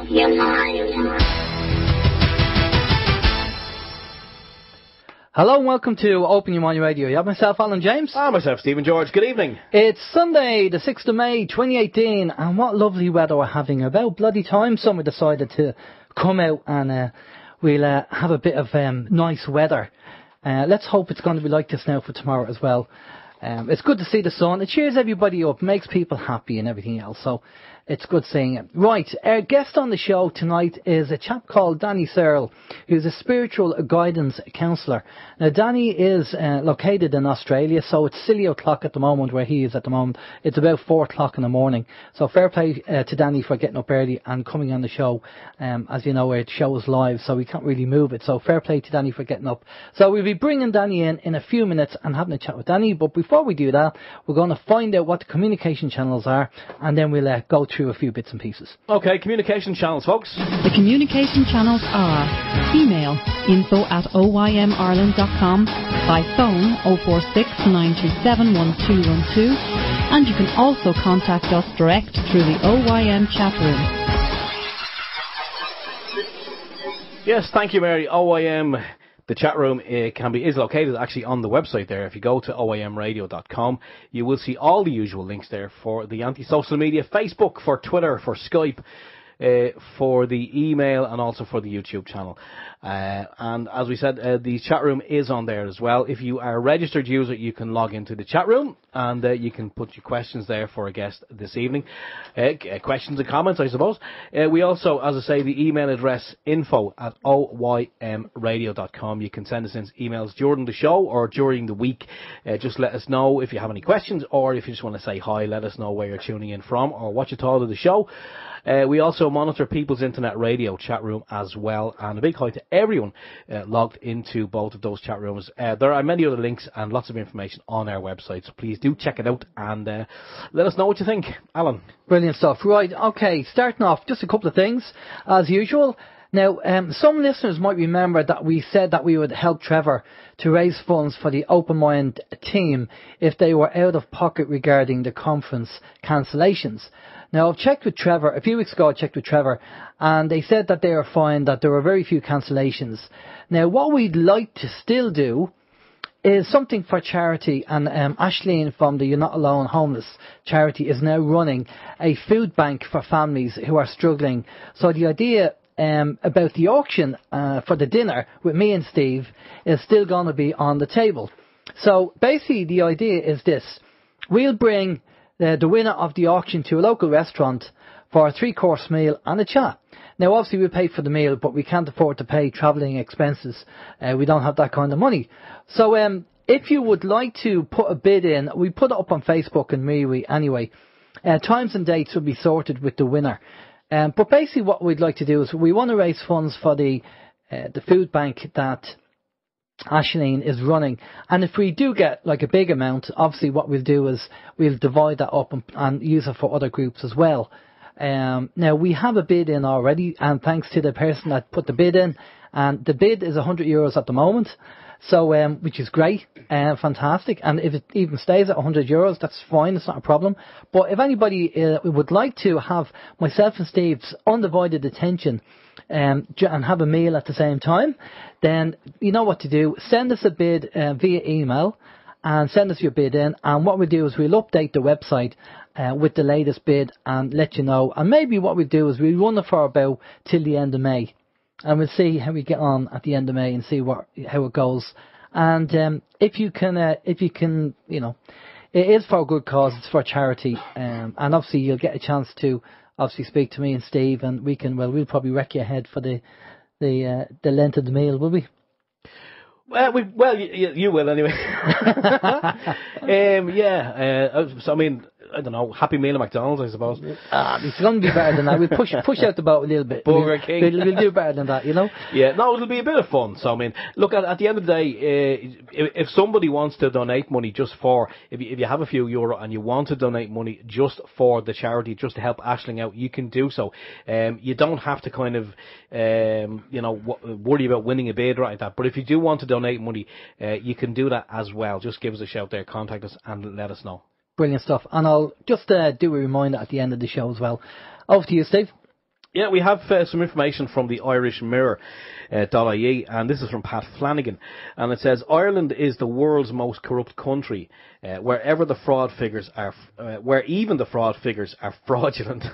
your mind. Hello and welcome to Open Your Mind Radio. You have myself, Alan James. And myself, Stephen George. Good evening. It's Sunday, the 6th of May, 2018, and what lovely weather we're having. About bloody time someone decided to come out and we'll have a bit of nice weather. Let's hope it's going to be like this now for tomorrow as well. It's good to see the sun. It cheers everybody up, makes people happy and everything else. So it's good seeing it. Right, our guest on the show tonight is a chap called Danny Searle, who's a spiritual guidance counsellor. Now, Danny is located in Australia, so it's silly o'clock at the moment where he is at the moment. It's about 4 o'clock in the morning. So fair play to Danny for getting up early and coming on the show. As you know, our show is live, so we can't really move it. So fair play to Danny for getting up. So we'll be bringing Danny in a few minutes and having a chat with Danny. But before we do that, we're going to find out what the communication channels are, and then we'll go through a few bits and pieces. Okay, communication channels, folks. The communication channels are email info@oymIreland.com, by phone 046 927 1212, and you can also contact us direct through the OYM chat room. Yes, thank you, Mary. OYM, the chat room is located actually on the website there. If you go to oymradio.com, you will see all the usual links there for the anti-social media, Facebook, for Twitter, for Skype, for the email, and also for the YouTube channel. And as we said, the chat room is on there as well. If you are a registered user, you can log into the chat room and you can put your questions there for a guest this evening. Questions and comments, I suppose. We also, as I say, the email address info@oymradio.com. You can send us in emails during the show or during the week. Just let us know if you have any questions, or if you just want to say hi, let us know where you're tuning in from or what you thought of the show. We also monitor People's Internet Radio chat room as well, and a big hi to everyone logged into both of those chat rooms. There are many other links and lots of information on our website, so please do check it out and let us know what you think. Alan. Brilliant stuff. Right, okay, starting off, just a couple of things, as usual. Now, some listeners might remember that we said that we would help Trevor to raise funds for the Open Mind team if they were out of pocket regarding the conference cancellations. Now, I've checked with Trevor, a few weeks ago I checked with Trevor, and they said that they were fine, that there were very few cancellations. Now, what we'd like to still do is something for charity, and Ashleen from the You're Not Alone Homeless charity is now running a food bank for families who are struggling. So the idea about the auction for the dinner with me and Steve is still going to be on the table. So basically the idea is this: we'll bring the winner of the auction to a local restaurant for a 3-course meal and a chat. Now obviously we'll pay for the meal, but we can't afford to pay travelling expenses. We don't have that kind of money. So if you would like to put a bid in, we put it up on Facebook and MeWe anyway. Times and dates will be sorted with the winner. But basically what we'd like to do is we want to raise funds for the food bank that Ashleen is running, and if we do get like a big amount, obviously what we'll do is we'll divide that up and use it for other groups as well. Now we have a bid in already, and thanks to the person that put the bid in, and the bid is €100 at the moment, so which is great, fantastic, and if it even stays at €100, that's fine, it's not a problem. But if anybody would like to have myself and Steve's undivided attention and have a meal at the same time, then you know what to do. Send us a bid via email and send us your bid in, and what we'll do is we'll update the website with the latest bid and let you know. And maybe what we'll do is we'll run it for about till the end of May, and we'll see how we get on at the end of May and see how it goes. And if you can, you know, it is for a good cause, it's for charity, and obviously you'll get a chance to obviously speak to me and Steve, and we'll probably wreck your head for the length of the meal, will we? You will anyway. So I mean, I don't know, Happy Meal at McDonald's, I suppose. It's going to be better than that. We'll push out the boat a little bit. Burger King. We'll do better than that, you know? Yeah, no, it'll be a bit of fun. So, I mean, look, at the end of the day, if somebody wants to donate money just for, if you have a few euro and you want to donate money just for the charity, just to help Ashling out, you can do so. You don't have to kind of, worry about winning a bid right like that. But if you do want to donate money, you can do that as well. Just give us a shout there, contact us and let us know. Brilliant stuff. And I'll just do a reminder at the end of the show as well. Over to you, Steve. Yeah, we have some information from the Irish Mirror. .ie, and this is from Pat Flanagan, and it says Ireland is the world's most corrupt country, where even the fraud figures are fraudulent.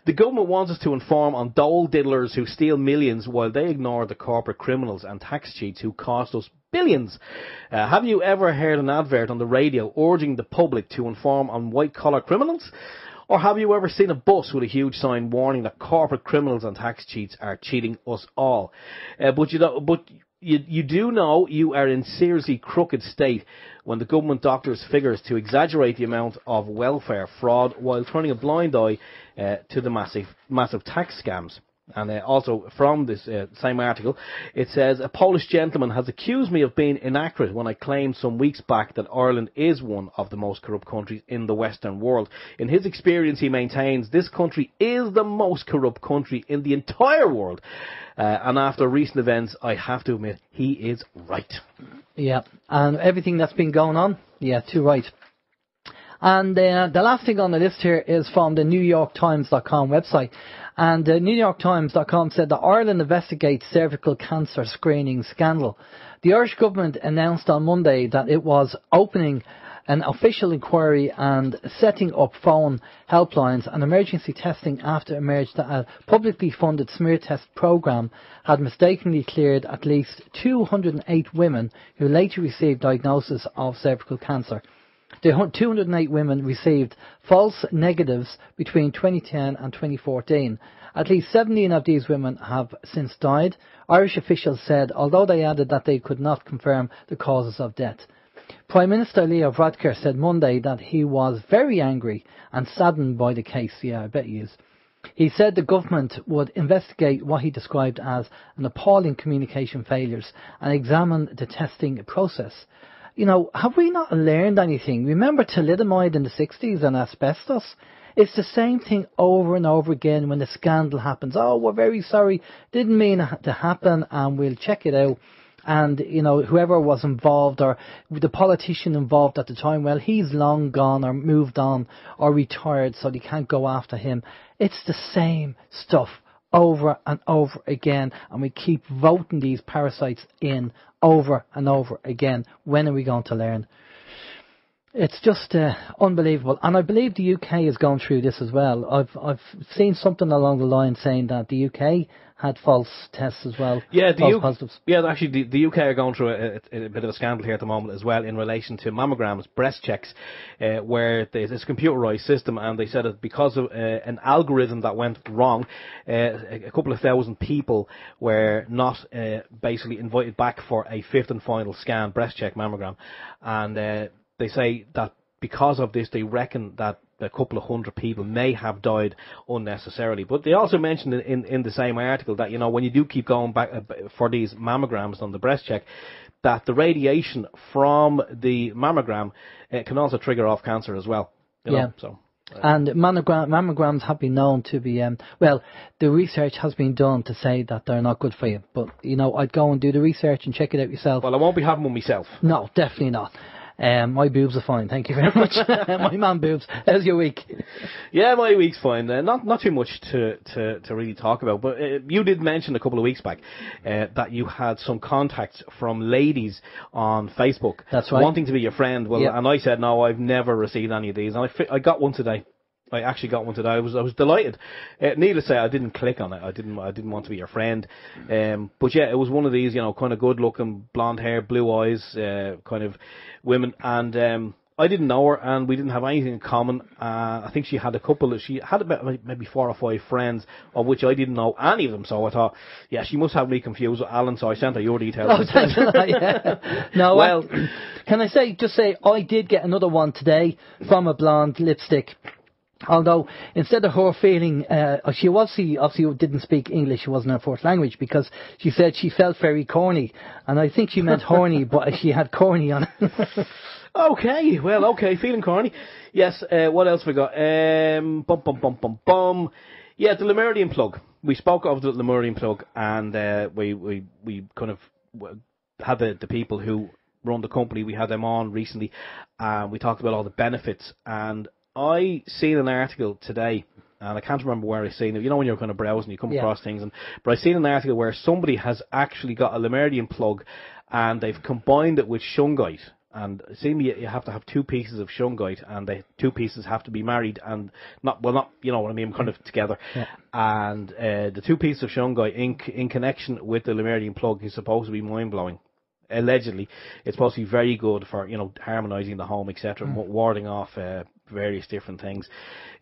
The government wants us to inform on dole diddlers who steal millions while they ignore the corporate criminals and tax cheats who cost us billions. Have you ever heard an advert on the radio urging the public to inform on white-collar criminals? Or have you ever seen a bus with a huge sign warning that corporate criminals and tax cheats are cheating us all? But you do know you are in seriously crooked state when the government doctors figures to exaggerate the amount of welfare fraud while turning a blind eye to the massive tax scams. And also from this same article, it says, a Polish gentleman has accused me of being inaccurate when I claimed some weeks back that Ireland is one of the most corrupt countries in the Western world. In his experience, he maintains this country is the most corrupt country in the entire world. And after recent events, I have to admit, he is right. Yeah, and everything that's been going on, yeah, too right. And the last thing on the list here is from the NewYorkTimes.com website. And NewYorkTimes.com said that Ireland investigates cervical cancer screening scandal. The Irish government announced on Monday that it was opening an official inquiry and setting up phone helplines and emergency testing after it emerged that a publicly funded smear test programme had mistakenly cleared at least 208 women who later received diagnosis of cervical cancer. The 208 women received false negatives between 2010 and 2014. At least 17 of these women have since died. Irish officials said, although they added that they could not confirm the causes of death. Prime Minister Leo Varadkar said Monday that he was very angry and saddened by the case. Yeah, I bet he is. He said the government would investigate what he described as an appalling communication failures and examine the testing process. You know, have we not learned anything? Remember thalidomide in the 60s and asbestos? It's the same thing over and over again when the scandal happens. Oh, we're very sorry. Didn't mean it to happen and we'll check it out. And, you know, whoever was involved or the politician involved at the time, well, he's long gone or moved on or retired, so they can't go after him. It's the same stuff over and over again, and we keep voting these parasites in over and over again. When are we going to learn? It's just unbelievable, and I believe the UK is going through this as well. I've seen something along the line saying that the UK had false tests as well. Yeah, positives. Yeah, actually, the UK are going through a bit of a scandal here at the moment as well in relation to mammograms, breast checks, where there's this computerised system, and they said that because of an algorithm that went wrong, a couple of thousand people were not basically invited back for a fifth and final scan, breast check mammogram, and they say that because of this, they reckon that a couple of hundred people may have died unnecessarily. But they also mentioned in the same article that, you know, when you do keep going back for these mammograms on the breast check, that the radiation from the mammogram can also trigger off cancer as well. You know? So. And mammograms have been known to be, the research has been done to say that they're not good for you. But, you know, I'd go and do the research and check it out yourself. Well, I won't be having one myself. No, definitely not. My boobs are fine, thank you very much. My man boobs. How's your week? Yeah, my week's fine. Not too much to really talk about, but you did mention a couple of weeks back that you had some contacts from ladies on Facebook. That's right. Wanting to be your friend. Well, and I said, no, I've never received any of these. And I got one today. I actually got one today. I was delighted. Needless to say, I didn't click on it. I didn't want to be your friend. But yeah, it was one of these, you know, kind of good looking, blonde hair, blue eyes, kind of women. And I didn't know her, and we didn't have anything in common. I think she had about maybe 4 or 5 friends, of which I didn't know any of them. So I thought, yeah, she must have me confused with Alan. So I sent her your details. Oh, thanks for that, yeah. No, well, can I just say I did get another one today from a blonde lipstick. Although, instead of her feeling, she obviously didn't speak English, it wasn't her fourth language, because she said she felt very corny. And I think she meant horny, but she had corny on it. Okay, feeling corny. Yes, what else we got? Yeah, the Lemurian plug. We spoke of the Lemurian plug, and we kind of had the people who run the company, we had them on recently, and we talked about all the benefits. And I seen an article today and I can't remember where I seen it. You know when you're kind of browsing, you come across things, but I seen an article where somebody has actually got a Lemurian plug, and they've combined it with shungite. And seemingly you have to have two pieces of shungite, and the two pieces have to be married and not you know what I mean, kind of together. Yeah. And the two pieces of shungite in connection with the Lemurian plug is supposed to be mind blowing. Allegedly, it's supposed to be very good for, you know, harmonising the home, etc., warding off various different things.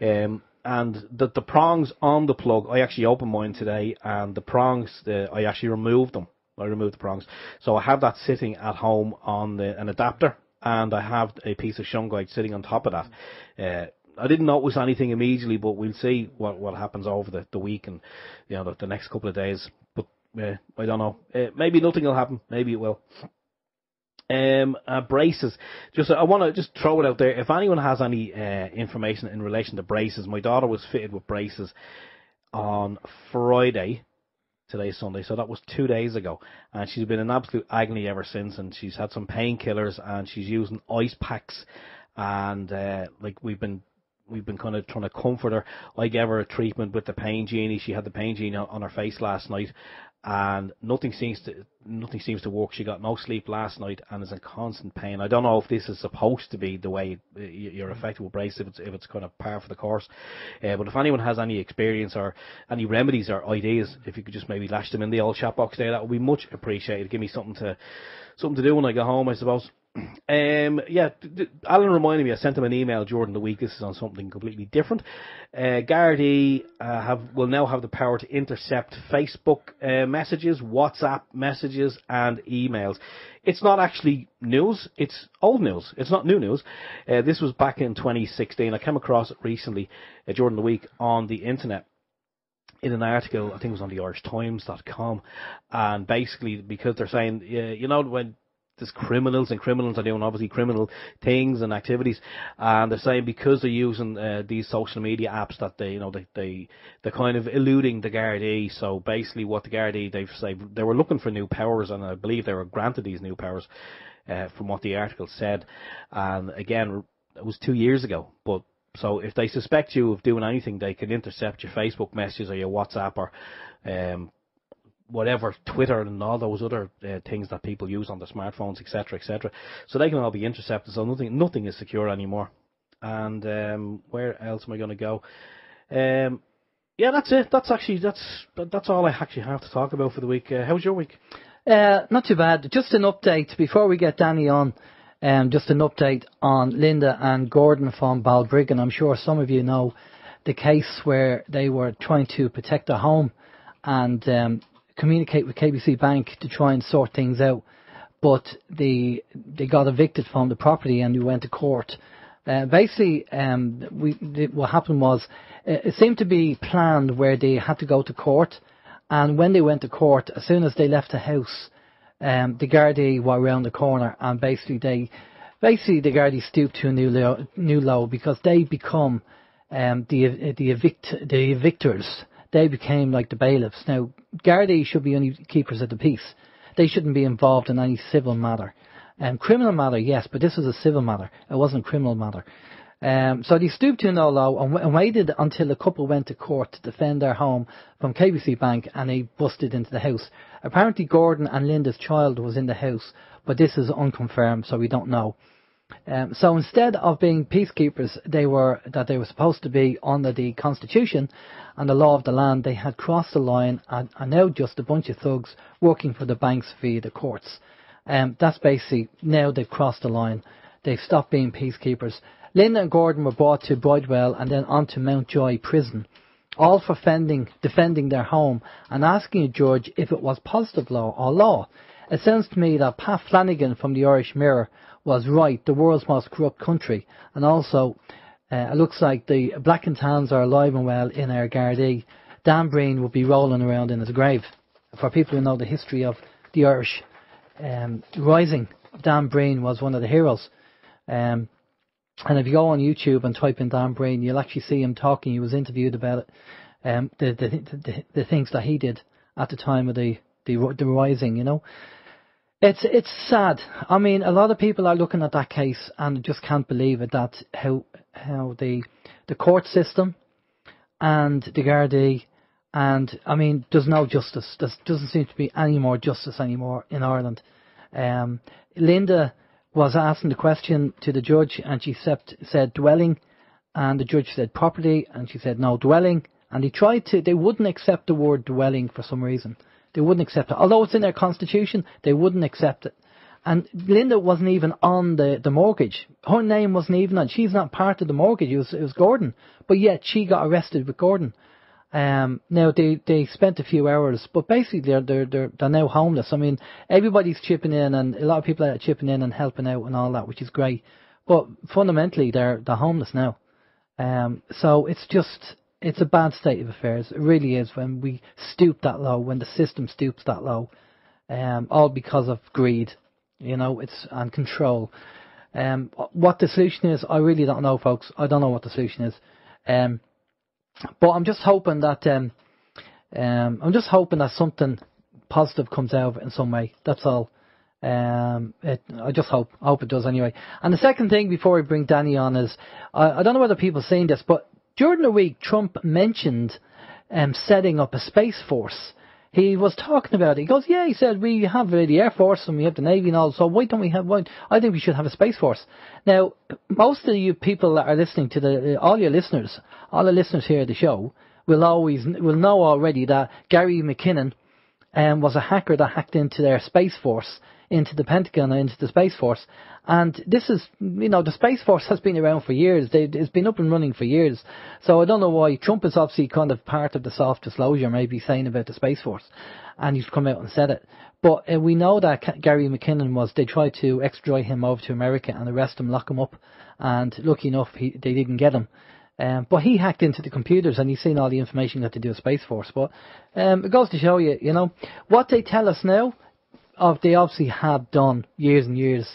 And the prongs on the plug, I actually opened mine today, and the prongs, I actually removed them. I removed the prongs. So I have that sitting at home on an adapter, and I have a piece of shungite sitting on top of that. I didn't notice anything immediately, but we'll see what happens over the week and, you know, the next couple of days. But I don't know. Maybe nothing will happen. Maybe it will. Braces. I want to just throw it out there. If anyone has any information in relation to braces, my daughter was fitted with braces on Friday. Today's Sunday, so that was 2 days ago, and she's been in absolute agony ever since, and she's had some painkillers, and she's using ice packs, and like we've been kind of trying to comfort her. I gave her a treatment with the pain genie. She had the pain genie on her face last night, and nothing seems to work. She got no sleep last night and is in constant pain. I don't know if this is supposed to be the way you're affected with braces, if it's kind of par for the course. But if anyone has any experience or any remedies or ideas, if you could just maybe lash them in the old chat box there, that would be much appreciated. Give me something to do when I go home, I suppose. Alan reminded me, I sent him an email during the week. This is on something completely different. Gardaí will now have the power to intercept Facebook messages, WhatsApp messages, and emails. It's not actually news, it's old news. It's not new news. This was back in 2016. I came across it recently during the week on the internet, in an article. I think it was on the irishtimes.com, and basically because they're saying, you know, when there's criminals are doing obviously criminal things and activities, and they're saying because they're using these social media apps that they're kind of eluding the Gardaí. So basically what the Gardaí, they've said they were looking for new powers, and I believe they were granted these new powers from what the article said. And again, it was 2 years ago, but so if they suspect you of doing anything, they can intercept your Facebook messages or your WhatsApp or whatever, Twitter and all those other things that people use on their smartphones, etc., etc. So they can all be intercepted. So nothing is secure anymore. And where else am I going to go? Yeah, that's it. That's all I actually have to talk about for the week. How's your week? Not too bad. Just an update before we get Danny on. Just an update on Linda and Gordon from Balbriggan. I'm sure some of you know the case where they were trying to protect their home and communicate with KBC Bank to try and sort things out, but they got evicted from the property and we went to court. Basically, what happened was it seemed to be planned where they had to go to court, and when they went to court, as soon as they left the house, the Gardaí were around the corner, and basically the Gardaí stooped to a new low because they become the evictors. They became like the bailiffs. Now, Gardaí should be only keepers of the peace. They shouldn't be involved in any civil matter. Criminal matter, yes, but this was a civil matter. It wasn't a criminal matter. So they stooped to no low and waited until the couple went to court to defend their home from KBC Bank, and they busted into the house. Apparently Gordon and Linda's child was in the house, but this is unconfirmed, so we don't know. So instead of being peacekeepers, they were supposed to be under the Constitution and the law of the land, they had crossed the line and are now just a bunch of thugs working for the banks via the courts. That's basically, now they've crossed the line. They've stopped being peacekeepers. Linda and Gordon were brought to Bridewell and then on to Mountjoy Prison, all for defending their home and asking a judge if it was positive law or law. It sounds to me that Pat Flanagan from the Irish Mirror was right, the world's most corrupt country, and also it looks like the Black and Tans are alive and well in our Gardaí. Dan Breen would be rolling around in his grave. For people who know the history of the Irish Rising, Dan Breen was one of the heroes. And if you go on YouTube and type in Dan Breen, you'll actually see him talking. He was interviewed about it, the things that he did at the time of the Rising, you know. It's sad. I mean, a lot of people are looking at that case and just can't believe it, that how the court system and the Gardaí, and I mean, there's no justice. There doesn't seem to be any more justice anymore in Ireland. Linda was asking the question to the judge, and she said dwelling, and the judge said property, and she said no, dwelling, and they wouldn't accept the word dwelling for some reason. They wouldn't accept it. Although it's in their constitution, they wouldn't accept it. And Linda wasn't even on the mortgage. Her name wasn't even on. She's not part of the mortgage. It was Gordon. But yet she got arrested with Gordon. Now they spent a few hours, but basically they're now homeless. I mean, everybody's chipping in, and a lot of people are chipping in and helping out and all that, which is great. But fundamentally, they're homeless now. So it's a bad state of affairs. It really is when we stoop that low, when the system stoops that low, all because of greed, and control. What the solution is, I really don't know, folks. I don't know what the solution is. But I'm just hoping that something positive comes out of it in some way. That's all. I just hope it does anyway. And the second thing before we bring Danny on is, I don't know whether people have seen this, but during the week Trump mentioned setting up a space force. He was talking about it. He goes, he said, we have the Air Force and we have the Navy and all, so why don't we have one? I think we should have a Space Force. Now, most of you people that are listening to all the listeners here at the show will know already that Gary McKinnon was a hacker that hacked into their Space Force, into the Pentagon and into the Space Force. And this is, the Space Force has been around for years. It's been up and running for years. So I don't know why. Trump is obviously kind of part of the soft disclosure, maybe saying about the Space Force. And he's come out and said it. But we know that Gary McKinnon they tried to extradite him over to America and arrest him, lock him up. And lucky enough, they didn't get him. But he hacked into the computers and he's seen all the information that to do with Space Force. But it goes to show you, what they tell us now, they obviously have done years and years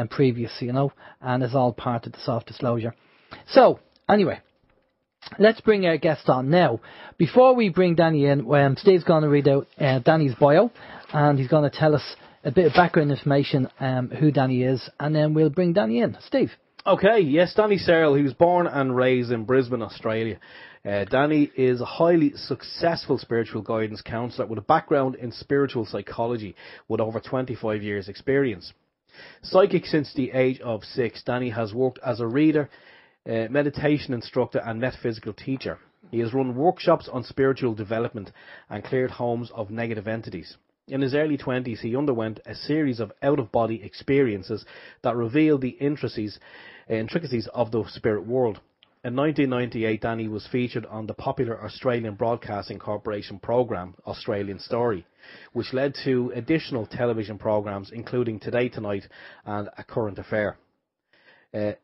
previous, and it's all part of the soft disclosure. So, anyway, let's bring our guest on now. Before we bring Danny in, Steve's going to read out Danny's bio, and he's going to tell us a bit of background information, who Danny is, and then we'll bring Danny in. Steve. Okay, yes, Danny Searle. He was born and raised in Brisbane, Australia. Danny is a highly successful spiritual guidance counsellor with a background in spiritual psychology with over 25 years experience. Psychic since the age of 6, Danny has worked as a reader, meditation instructor and metaphysical teacher. He has run workshops on spiritual development and cleared homes of negative entities. In his early 20s, he underwent a series of out-of-body experiences that revealed the intricacies of the spirit world. In 1998, Danny was featured on the popular Australian Broadcasting Corporation programme Australian Story, which led to additional television programmes including Today Tonight and A Current Affair.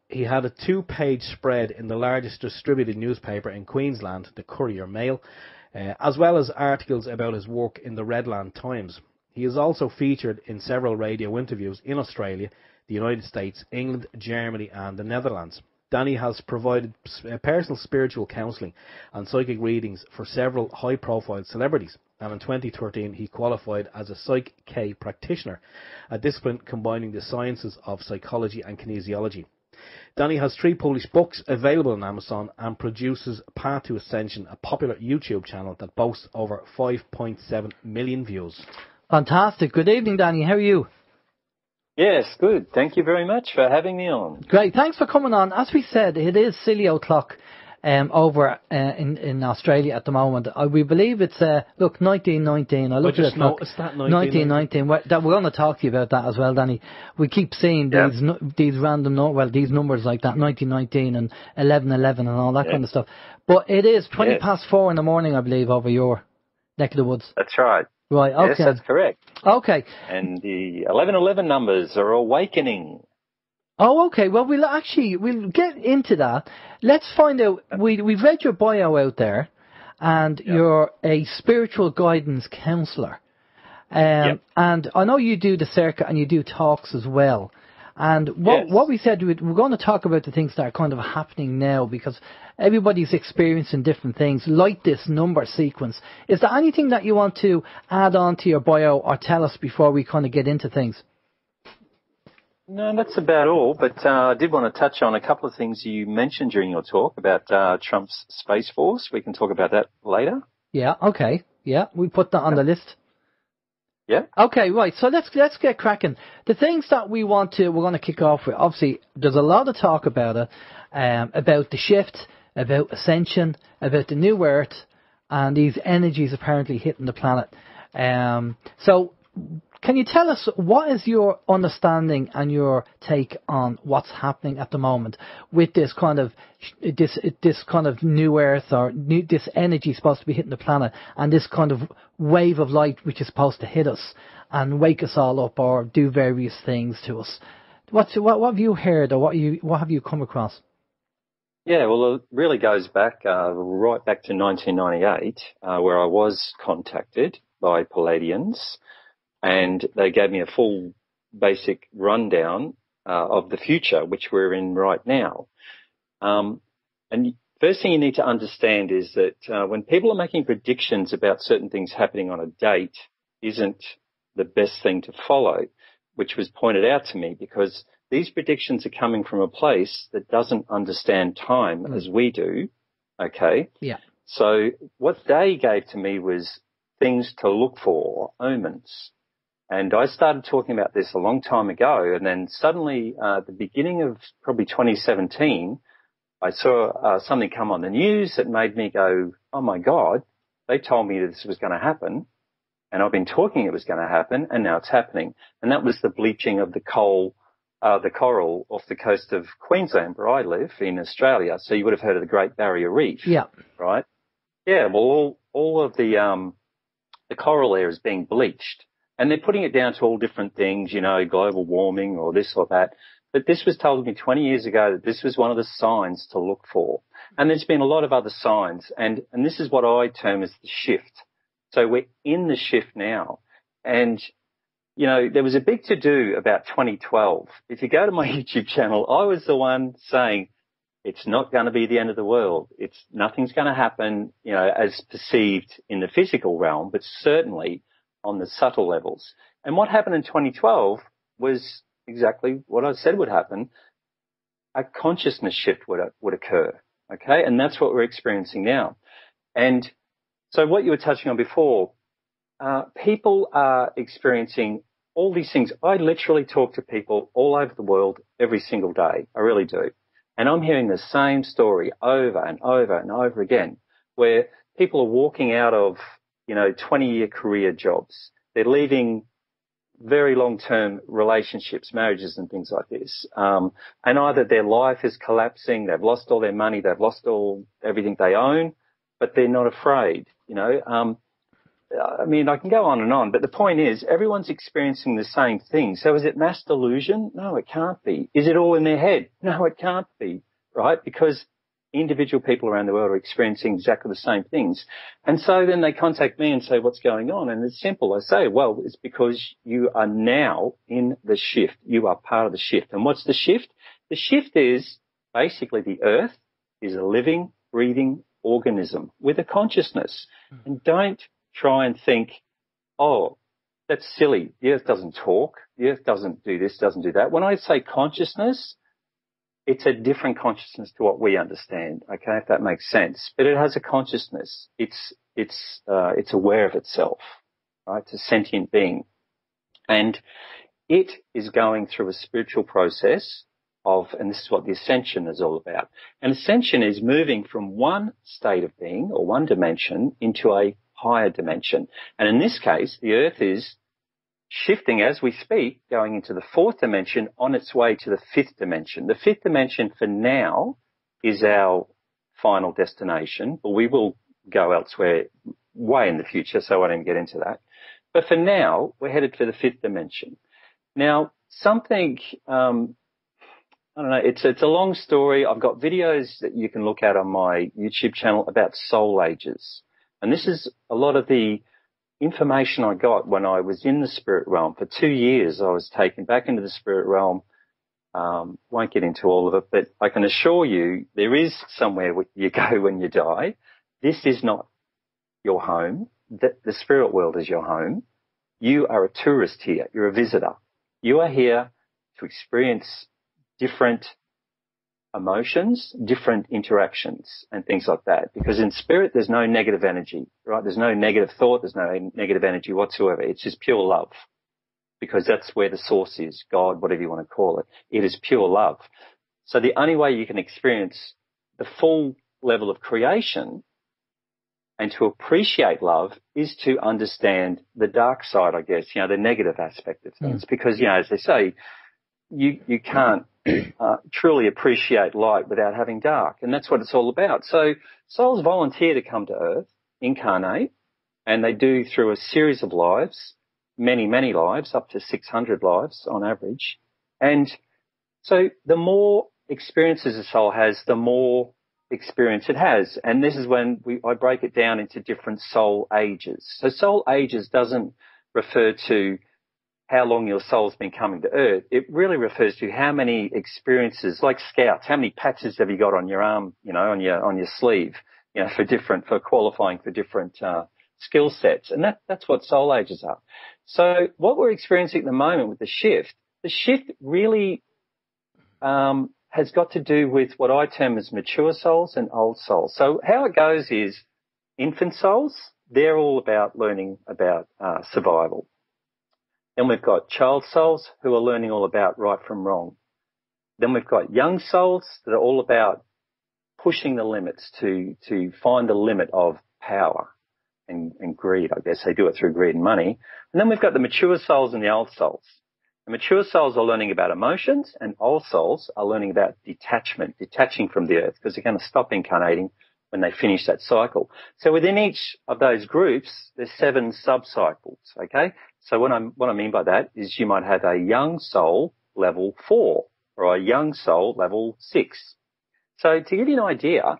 He had a 2-page spread in the largest distributed newspaper in Queensland, the Courier Mail, as well as articles about his work in the Redland Times. He is also featured in several radio interviews in Australia, the United States, England, Germany and the Netherlands. Danny has provided personal spiritual counselling and psychic readings for several high-profile celebrities, and in 2013 he qualified as a Psych K practitioner, a discipline combining the sciences of psychology and kinesiology. Danny has 3 published books available on Amazon and produces Path to Ascension, a popular YouTube channel that boasts over 5.7 million views. Fantastic. Good evening, Danny. How are you? Yes, good. Thank you very much for having me on. Great. Thanks for coming on. As we said, it is silly o'clock over in Australia at the moment. We believe it's 1919. I looked at it. Noticed that 1919. We're going to talk to you about that as well, Danny. We keep seeing these random these numbers like that, 1919 and 1111 and all that kind of stuff. But it is 20 past 4 in the morning, I believe, over your neck of the woods. That's right. Right. Okay. Yes, that's correct. Okay. And the 1111 numbers are awakening. Oh, okay. Well, we'll get into that. Let's find out. We've read your bio out there, and you're a spiritual guidance counsellor. And I know you do the circuit and you do talks as well. And what we said, we're going to talk about the things that are kind of happening now, because everybody's experiencing different things, like this number sequence. Is there anything that you want to add on to your bio or tell us before we kind of get into things? No, that's about all. But I did want to touch on a couple of things you mentioned during your talk about Trump's Space Force. We can talk about that later. Yeah, okay. Yeah, we put that on the list. Yeah. Okay, right. So let's get cracking. The things that we're going to kick off with. Obviously, there's a lot of talk about it, about the shift, about Ascension, about the new Earth, and these energies apparently hitting the planet. So, can you tell us what is your understanding and your take on what's happening at the moment with this kind of new Earth or this energy supposed to be hitting the planet and this kind of wave of light which is supposed to hit us and wake us all up or do various things to us? What have you heard or what have you come across? Yeah, well, it really goes back right back to 1998, where I was contacted by Palladians. And they gave me a full basic rundown of the future, which we're in right now. And first thing you need to understand is that when people are making predictions about certain things happening on a date isn't the best thing to follow, which was pointed out to me because these predictions are coming from a place that doesn't understand time as we do, okay? Yeah. So what they gave to me was things to look for, omens. And I started talking about this a long time ago, and then suddenly, at the beginning of probably 2017, I saw something come on the news that made me go, oh my God, they told me this was going to happen, and I've been talking it was going to happen, and now it's happening. And that was the bleaching of the coral off the coast of Queensland, where I live in Australia. So you would have heard of the Great Barrier Reef. Yeah. Right? Yeah, well, all of the coral there is being bleached. And they're putting it down to all different things, global warming or this or that. But this was told me 20 years ago that this was one of the signs to look for. And there's been a lot of other signs. And this is what I term as the shift. So we're in the shift now. And, there was a big to-do about 2012. If you go to my YouTube channel, I was the one saying it's not going to be the end of the world. Nothing's going to happen, as perceived in the physical realm, but certainly on the subtle levels. And what happened in 2012 was exactly what I said would happen. A consciousness shift would occur, okay? And that's what we're experiencing now. And so what you were touching on before, people are experiencing all these things. I literally talk to people all over the world every single day. I really do. And I'm hearing the same story over and over and over again, where people are walking out of 20-year career jobs. They're leaving very long-term relationships, marriages and things like this. And either their life is collapsing, they've lost all their money, they've lost everything they own, but they're not afraid, I mean, I can go on and on, but the point is everyone's experiencing the same thing. So is it mass delusion? No, it can't be. Is it all in their head? No, it can't be, right? Because individual people around the world are experiencing exactly the same things. And so then they contact me and say, what's going on? And it's simple. I say, well, it's because you are now in the shift. You are part of the shift. And what's the shift? The shift is basically the earth is a living, breathing organism with a consciousness. And don't try and think, oh, that's silly. The earth doesn't talk. The earth doesn't do this, doesn't do that. When I say consciousness, it's a different consciousness to what we understand, okay, if that makes sense. But it has a consciousness. It's aware of itself, right? It's a sentient being. And it is going through a spiritual process and this is what the Ascension is all about. And Ascension is moving from one state of being or one dimension into a higher dimension. And in this case, the earth is shifting as we speak, going into the fourth dimension on its way to the fifth dimension. The fifth dimension for now is our final destination, but we will go elsewhere way in the future, so I won't even get into that. But for now, we're headed for the fifth dimension. Now, something, I don't know, it's a long story. I've got videos that you can look at on my YouTube channel about soul ages. And this is a lot of the information I got when I was in the spirit realm. For 2 years, I was taken back into the spirit realm. Won't get into all of it, but I can assure you there is somewhere you go when you die. This is not your home. The spirit world is your home. You are a tourist here. You're a visitor. You are here to experience different emotions, different interactions and things like that. Because in spirit, there's no negative energy, right? There's no negative thought. There's no negative energy whatsoever. It's just pure love, because that's where the source is, God, whatever you want to call it. It is pure love. So the only way you can experience the full level of creation and to appreciate love is to understand the dark side, I guess, the negative aspect of things. Because, as they say, you can't truly appreciate light without having dark. And that's what it's all about. So souls volunteer to come to Earth, incarnate, and they do through a series of lives, many, many lives, up to 600 lives on average. And so the more experiences a soul has, the more experience it has. And this is when I break it down into different soul ages. So soul ages doesn't refer to how long your soul's been coming to Earth. It really refers to how many experiences, like scouts, how many patches have you got on your arm, on your sleeve, for qualifying for different skill sets. And that's what soul ages are. So what we're experiencing at the moment with the shift really has got to do with what I term as mature souls and old souls. So how it goes is infant souls, they're all about learning about survival. Then we've got child souls who are learning all about right from wrong. Then we've got young souls that are all about pushing the limits to find the limit of power and greed. I guess they do it through greed and money. And then we've got the mature souls and the old souls. The mature souls are learning about emotions, and old souls are learning about detaching from the earth, because they're going to stop incarnating when they finish that cycle. So within each of those groups, there's 7 sub-cycles, okay? So what I mean by that is you might have a young soul level 4 or a young soul level 6. So to give you an idea,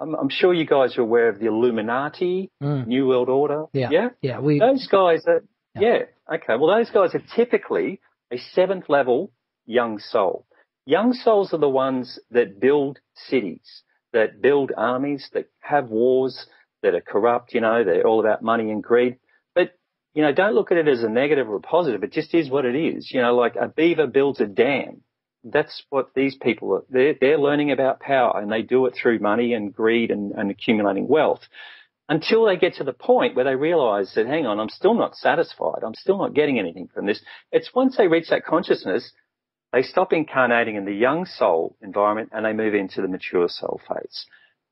I'm sure you guys are aware of the Illuminati, New World Order. Yeah. Those guys are, okay. Well, those guys are typically a 7th level young soul. Young souls are the ones that build cities, that build armies, that have wars, that are corrupt, they're all about money and greed. But, don't look at it as a negative or a positive. It just is what it is. Like a beaver builds a dam. That's what these people are. They're learning about power, and they do it through money and greed and accumulating wealth, until they get to the point where they realize that, hang on, I'm still not satisfied. I'm still not getting anything from this. It's once they reach that consciousness, they stop incarnating in the young soul environment and they move into the mature soul phase.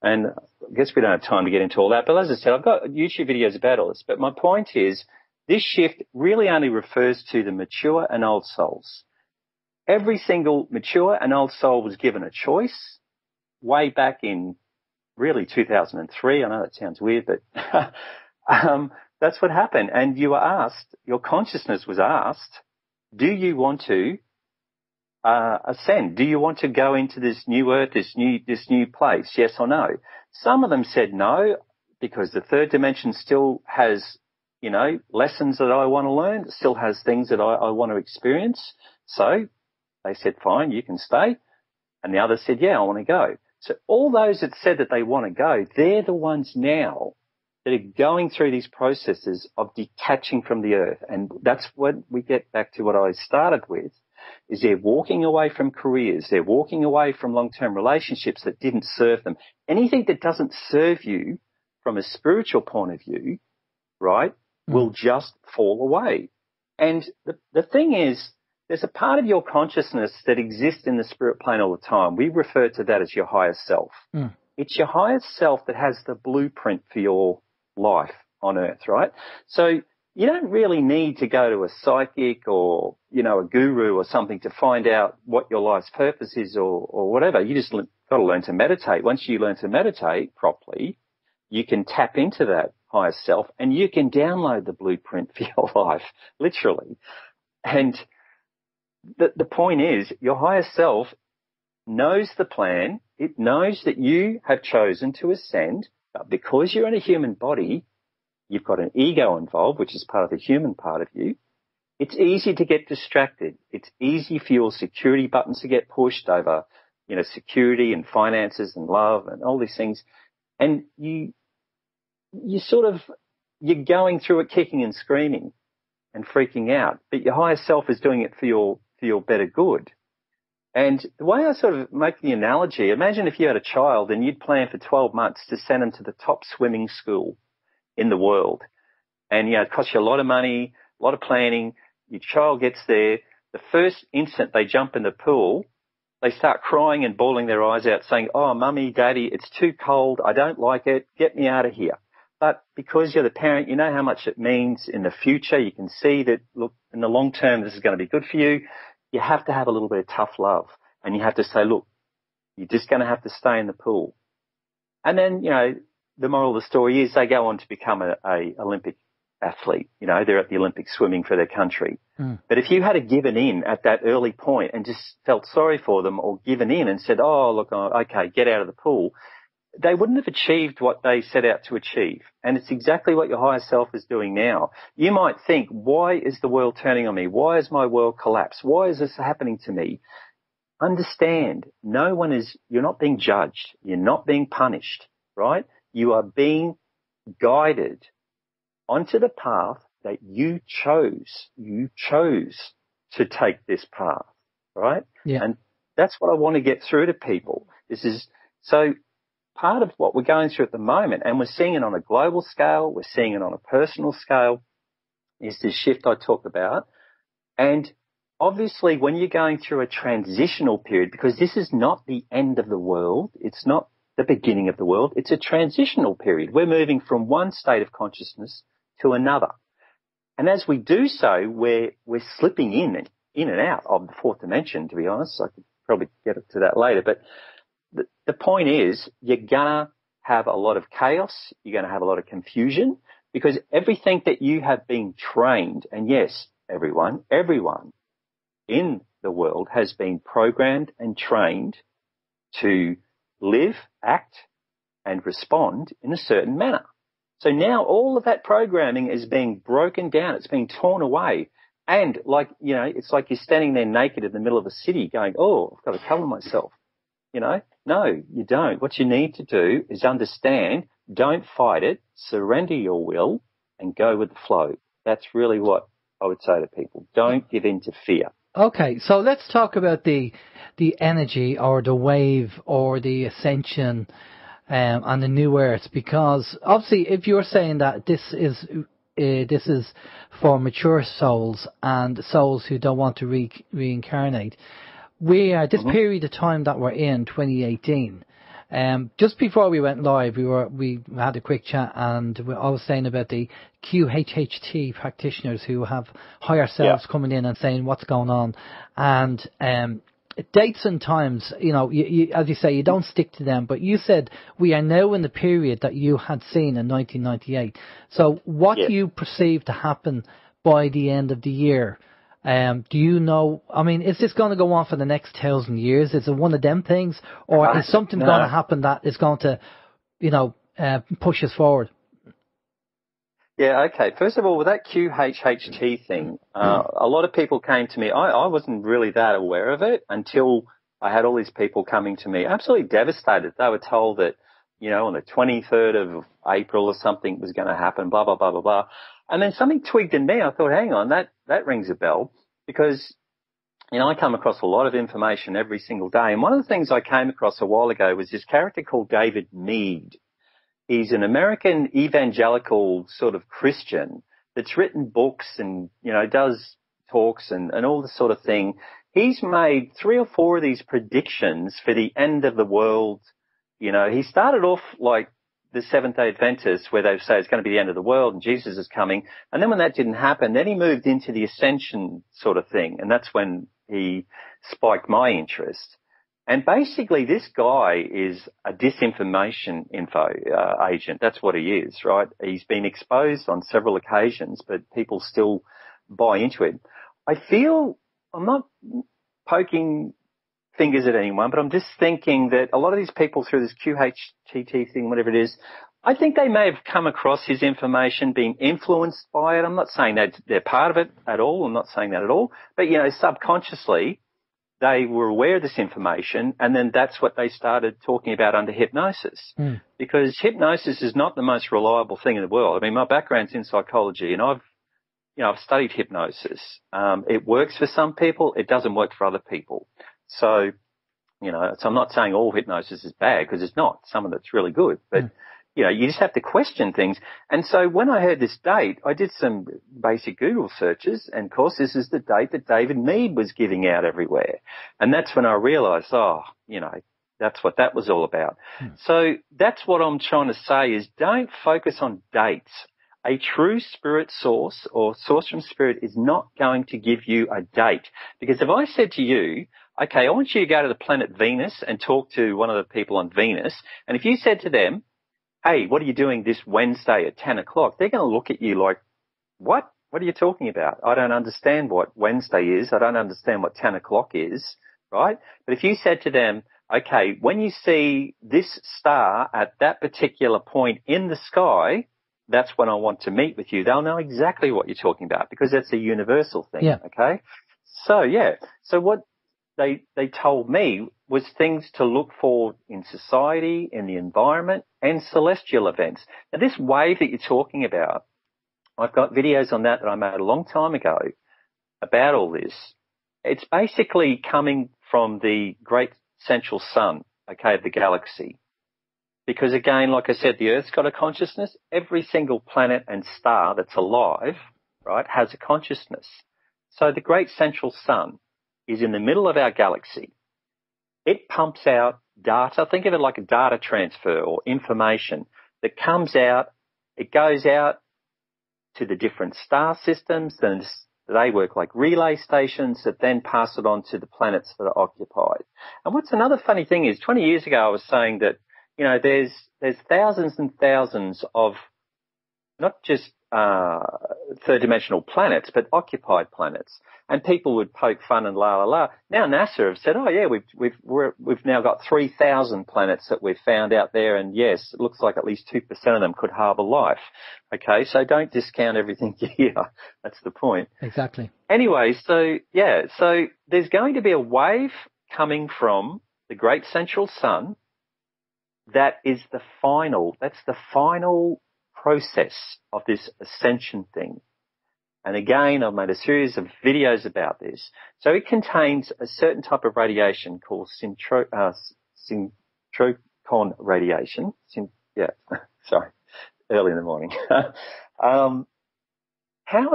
And I guess we don't have time to get into all that. But as I said, I've got YouTube videos about all this. But my point is, this shift really only refers to the mature and old souls. Every single mature and old soul was given a choice way back in really 2003. I know that sounds weird, but that's what happened. And you were asked, your consciousness was asked, do you want to ascend? Do you want to go into this new earth, this new place? Yes or no? Some of them said no, because the third dimension still has, lessons that I want to learn. It still has things that I want to experience. So they said, fine, you can stay. And the others said, yeah, I want to go. So all those that said that they want to go, they're the ones now that are going through these processes of detaching from the earth. And that's what we get back to what I started with, is they're walking away from careers. They're walking away from long-term relationships that didn't serve them. Anything that doesn't serve you from a spiritual point of view, right, will just fall away. And the thing is, there's a part of your consciousness that exists in the spirit plane all the time. We refer to that as your higher self. It's your higher self that has the blueprint for your life on earth, right? So you don't really need to go to a psychic or, a guru or something to find out what your life's purpose is or whatever. You just got to learn to meditate. Once you learn to meditate properly, you can tap into that higher self and you can download the blueprint for your life, literally. And the point is, your higher self knows the plan. It knows that you have chosen to ascend, but because you're in a human body, you've got an ego involved, which is part of the human part of you. It's easy to get distracted. It's easy for your security buttons to get pushed over, security and finances and love and all these things. And you're going through it kicking and screaming. and freaking out, but your higher self is doing it for your better good. And the way I sort of make the analogy, imagine if you had a child and you'd plan for 12 months to send them to the top swimming school in the world. And, it costs you a lot of money, a lot of planning. Your child gets there. The first instant they jump in the pool, they start crying and bawling their eyes out saying, oh, mummy, daddy, it's too cold. I don't like it. Get me out of here. But because you're the parent, you know how much it means in the future. You can see that, look, in the long term, this is going to be good for you. You have to have a little bit of tough love. And you have to say, look, you're just going to have to stay in the pool. And then, the moral of the story is they go on to become a Olympic athlete. They're at the Olympics swimming for their country. But if you had given in at that early point and just felt sorry for them or given in and said, oh, look, okay, get out of the pool, they wouldn't have achieved what they set out to achieve. And it's exactly what your higher self is doing now. You might think, why is the world turning on me? Why is my world collapsed? Why is this happening to me? Understand, you're not being judged. You're not being punished, right? You are being guided onto the path that you chose. You chose to take this path, right? Yeah. And that's what I want to get through to people. So part of what we're going through at the moment, and we're seeing it on a global scale, we're seeing it on a personal scale, is this shift I talked about. And obviously when you're going through a transitional period, because this is not the end of the world, it's not the beginning of the world, it's a transitional period. We're moving from one state of consciousness to another. And as we do so, we're slipping in and out of the fourth dimension, to be honest. I could probably get to that later. But the point is, you're going to have a lot of chaos. You're going to have a lot of confusion because everything that you have been trained, and yes, everyone in the world has been programmed and trained to live, act, and respond in a certain manner. So now all of that programming is being broken down. It's being torn away. And it's like you're standing there naked in the middle of a city going, oh, I've got to cover myself. No, you don't. What you need to do is understand, don't fight it, surrender your will and go with the flow. That's really what I would say to people. Don't give in to fear. Okay, so let's talk about the energy or the wave or the ascension on the new earth, because obviously if you're saying that this is for mature souls and souls who don't want to reincarnate, we are this period of time that we're in 2018. Just before we went live, we had a quick chat, and I was saying about the QHHT practitioners who have higher selves coming in and saying what's going on, and dates and times, you, as you say, you don't stick to them, but you said we are now in the period that you had seen in 1998. So what do you perceive to happen by the end of the year? Do you know, is this going to go on for the next 1,000 years? Is it one of them things, or is something going to happen that is going to, push us forward? Yeah, okay. First of all, with that QHHT thing, a lot of people came to me. I wasn't really that aware of it until I had all these people coming to me, absolutely devastated. They were told that, on the 23rd of April or something was going to happen, blah, blah, blah, blah, blah. And then something twigged in me. I thought, hang on, that rings a bell, because, I come across a lot of information every single day. And one of the things I came across a while ago was this character called David Meade. He's an American evangelical sort of Christian that's written books and, does talks and all this sort of thing. He's made 3 or 4 of these predictions for the end of the world. He started off like the Seventh-day Adventists, where they say it's going to be the end of the world and Jesus is coming. And then when that didn't happen, then he moved into the Ascension sort of thing. And that's when he spiked my interest. And basically this guy is a disinformation agent. That's what he is, right? He's been exposed on several occasions, but people still buy into it. I feel, I'm not poking fingers at anyone, but I'm just thinking that a lot of these people through this QHTT thing, whatever it is, I think they may have come across his information, been influenced by it. I'm not saying that they're part of it at all. I'm not saying that at all. But, subconsciously, they were aware of this information, and then that's what they started talking about under hypnosis. Because hypnosis is not the most reliable thing in the world. My background's in psychology, and I've, I've studied hypnosis. It works for some people. It doesn't work for other people. So, so I'm not saying all hypnosis is bad, because it's not. Some of it's really good. But, you just have to question things. And so when I heard this date, I did some basic Google searches. And, of course, this is the date that David Mead was giving out everywhere. And that's when I realised, that's what that was all about. So that's what I'm trying to say is don't focus on dates. A true spirit source or source from spirit is not going to give you a date. Because if I said to you, okay, I want you to go to the planet Venus and talk to one of the people on Venus, and if you said to them, hey, what are you doing this Wednesday at 10 o'clock? They're going to look at you like, what? What are you talking about? I don't understand what Wednesday is. I don't understand what 10 o'clock is, right? But if you said to them, okay, when you see this star at that particular point in the sky, that's when I want to meet with you. They'll know exactly what you're talking about, because that's a universal thing, okay? So what they told me was things to look for in society, in the environment, and celestial events. Now, this wave that you're talking about, I've got videos on that I made a long time ago about all this. It's basically coming from the great central sun, okay, of the galaxy. Because again, like I said, the Earth's got a consciousness. Every single planet and star that's alive, right, has a consciousness. So the great central sun is in the middle of our galaxy. It pumps out data. Think of it like a data transfer or information that comes out. It goes out to the different star systems, and they work like relay stations that then pass it on to the planets that are occupied. And what's another funny thing is 20 years ago I was saying that, there's thousands and thousands of not just third-dimensional planets, but occupied planets. And people would poke fun and la la la. Now NASA have said, oh yeah, we've now got 3,000 planets that we've found out there, and yes, it looks like at least 2% of them could harbour life. Okay, so don't discount everything you hear. That's the point. Exactly. Anyway, so there's going to be a wave coming from the great central sun. That's the final process of this ascension thing. And again, I've made a series of videos about this. So it contains a certain type of radiation called synchrotron radiation. Sorry, early in the morning. How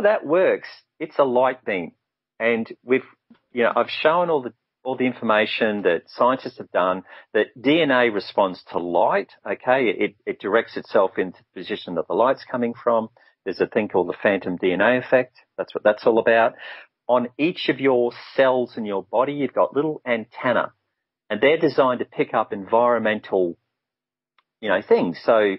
that works, it's a light beam. And I've shown all the information that scientists have done, that DNA responds to light, okay? It directs itself into the position that the light's coming from. There's a thing called the phantom DNA effect. That's what that's all about. On each of your cells in your body, you've got little antennae, and they're designed to pick up environmental, things. So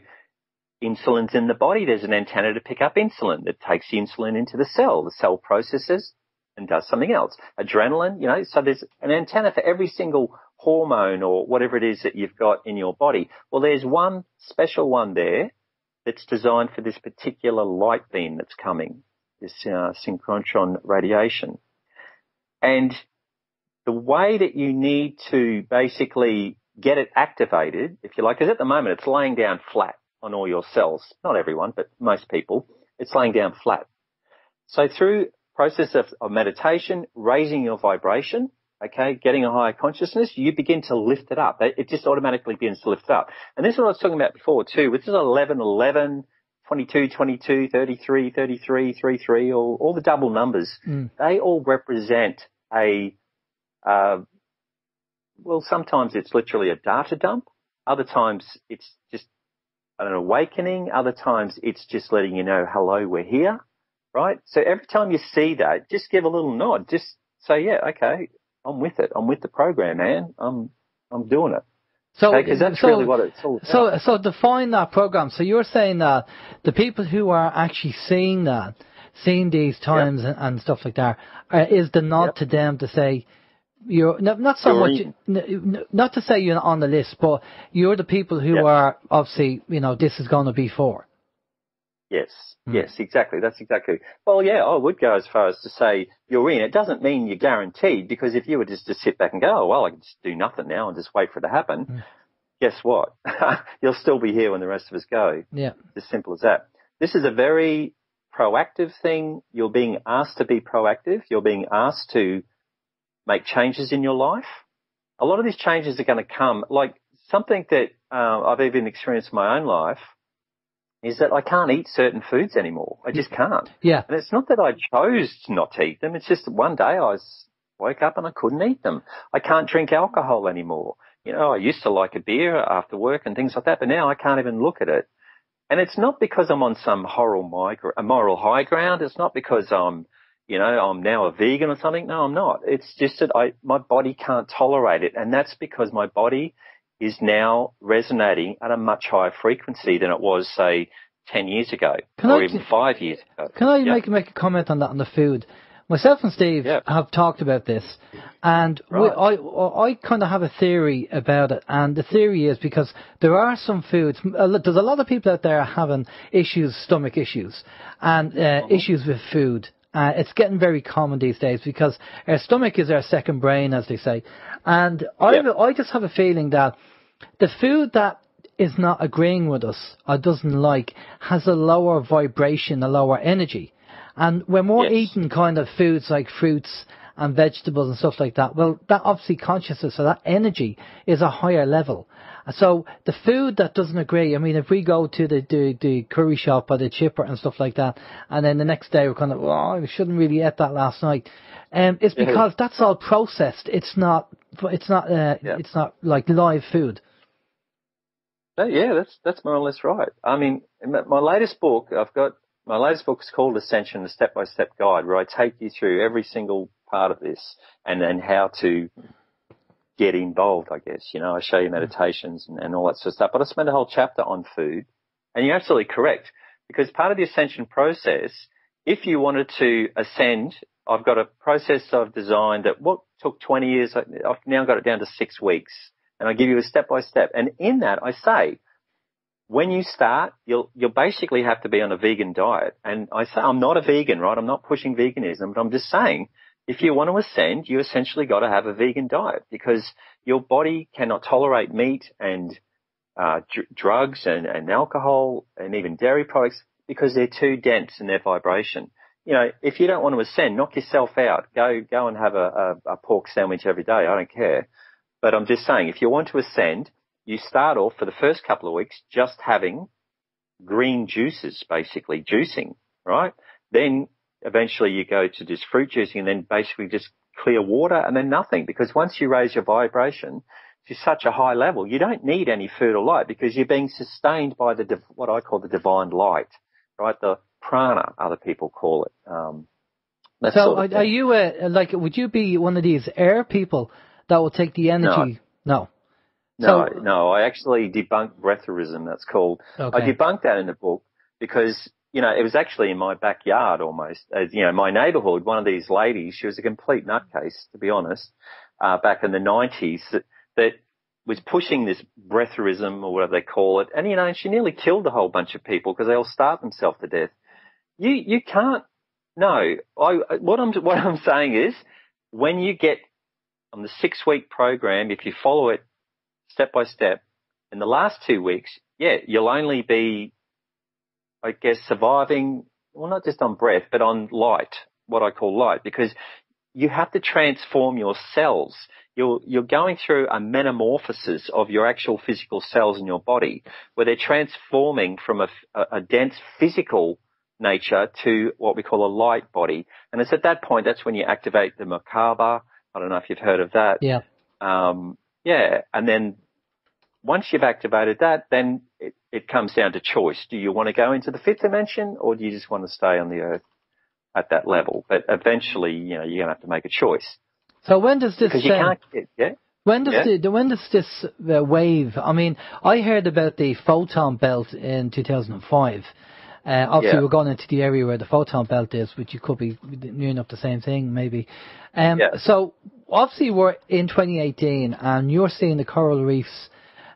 insulin's in the body. There's an antenna to pick up insulin that takes the insulin into the cell. The cell processes and does something else. Adrenaline, so there's an antenna for every single hormone or whatever it is that you've got in your body. Well, there's one special one there that's designed for this particular light beam that's coming, this synchrotron radiation. And the way that you need to basically get it activated, if you like, because at the moment it's laying down flat on all your cells. Not everyone, but most people, it's laying down flat. So through process of meditation, raising your vibration, okay, getting a higher consciousness, you begin to lift it up. It just automatically begins to lift up. And this is what I was talking about before too, which is 11, 11, 22, 22, 33, 33, 33, all the double numbers. They all represent sometimes it's literally a data dump. Other times it's just an awakening. Other times it's just letting you know, hello, we're here. Right? So every time you see that, just give a little nod. Just say, yeah, okay, I'm with it. I'm with the program, man. I'm doing it. So, because that's really what it's all about. So define that program. So you're saying that the people who are actually seeing these times and stuff like that, is the nod to them to say, you're not so much, not to say you're on the list, but you're the people who are obviously, this is going to be for. Yes, exactly. That's exactly. Well, yeah, I would go as far as to say you're in. It doesn't mean you're guaranteed, because if you were just to sit back and go, oh, well, I can just do nothing now and just wait for it to happen, guess what? You'll still be here when the rest of us go. Yeah. As simple as that. This is a very proactive thing. You're being asked to be proactive. You're being asked to make changes in your life. A lot of these changes are going to come, like something that I've even experienced in my own life is that I can't eat certain foods anymore. I just can't. Yeah. And it's not that I chose not to eat them. It's just that one day I woke up and I couldn't eat them. I can't drink alcohol anymore. You know, I used to like a beer after work and things like that, but now I can't even look at it. And it's not because I'm on some moral high ground. It's not because I'm now a vegan or something. No, I'm not. It's just that my body can't tolerate it. And that's because my body is now resonating at a much higher frequency than it was, say, 10 years ago even 5 years ago. Can I make a comment on that, on the food? Myself and Steve have talked about this, and I kind of have a theory about it, and the theory is because there are some foods, there's a lot of people out there having stomach issues, and issues with food. It's getting very common these days because our stomach is our second brain, as they say. And I just have a feeling that the food that is not agreeing with us or doesn't like has a lower vibration, a lower energy. And when we're eating kind of foods like fruits and vegetables and stuff like that, well, that obviously consciousness, so that energy is a higher level. So the food that doesn't agree, I mean, if we go to the curry shop or the chipper and stuff like that, and then the next day we're kind of, I shouldn't really eat that last night. It's because that's all processed. It's not like live food. Yeah, that's more or less right. I mean, my latest book is called Ascension, a step-by-step guide, where I take you through every single part of this and then how to get involved, I guess. You know, I show you meditations and all that sort of stuff. But I spend a whole chapter on food. And you're absolutely correct, because part of the Ascension process, if you wanted to ascend, I've got a process I've designed that took 20 years. I've now got it down to 6 weeks. And I give you a step-by-step. And in that, I say, when you start, you'll basically have to be on a vegan diet. And I say, I'm not a vegan, right? I'm not pushing veganism, but I'm just saying, if you want to ascend, you essentially got to have a vegan diet because your body cannot tolerate meat and drugs and alcohol and even dairy products because they're too dense in their vibration. You know, if you don't want to ascend, knock yourself out. Go and have a pork sandwich every day. I don't care. But I'm just saying, if you want to ascend, you start off for the first couple of weeks just having green juices, basically juicing, right? Then eventually you go to just fruit juicing and then basically just clear water and then nothing, because once you raise your vibration to such a high level, you don't need any food or light because you're being sustained by what I call the divine light, right? The prana, other people call it. So are you would you be one of these air people that will take the energy? No. No, I actually debunked breatherism, that's called. Okay. I debunked that in the book because, you know, it was actually in my backyard almost. My neighbourhood, one of these ladies, she was a complete nutcase, to be honest, back in the 90s, that was pushing this breatherism or whatever they call it. And, you know, she nearly killed a whole bunch of people because they all starved themselves to death. You can't, no. What I'm saying is when you get on the 6-week program, if you follow it step by step, in the last 2 weeks, you'll only be, I guess, surviving, well, not just on breath, but on light, what I call light, because you have to transform your cells. You're going through a metamorphosis of your actual physical cells in your body, where they're transforming from a dense physical nature to what we call a light body. And it's at that point, that's when you activate the Merkaba. I don't know if you've heard of that. Yeah. And then once you've activated that, then it comes down to choice. Do you want to go into the fifth dimension or do you just want to stay on the earth at that level? But eventually, you know, you're going to have to make a choice. So when does this... Because you can't get... When does this wave... I mean, I heard about the photon belt in 2005. Obviously, we're going into the area where the photon belt is, which you could be near enough the same thing, maybe. So, obviously, we're in 2018, and you're seeing the coral reefs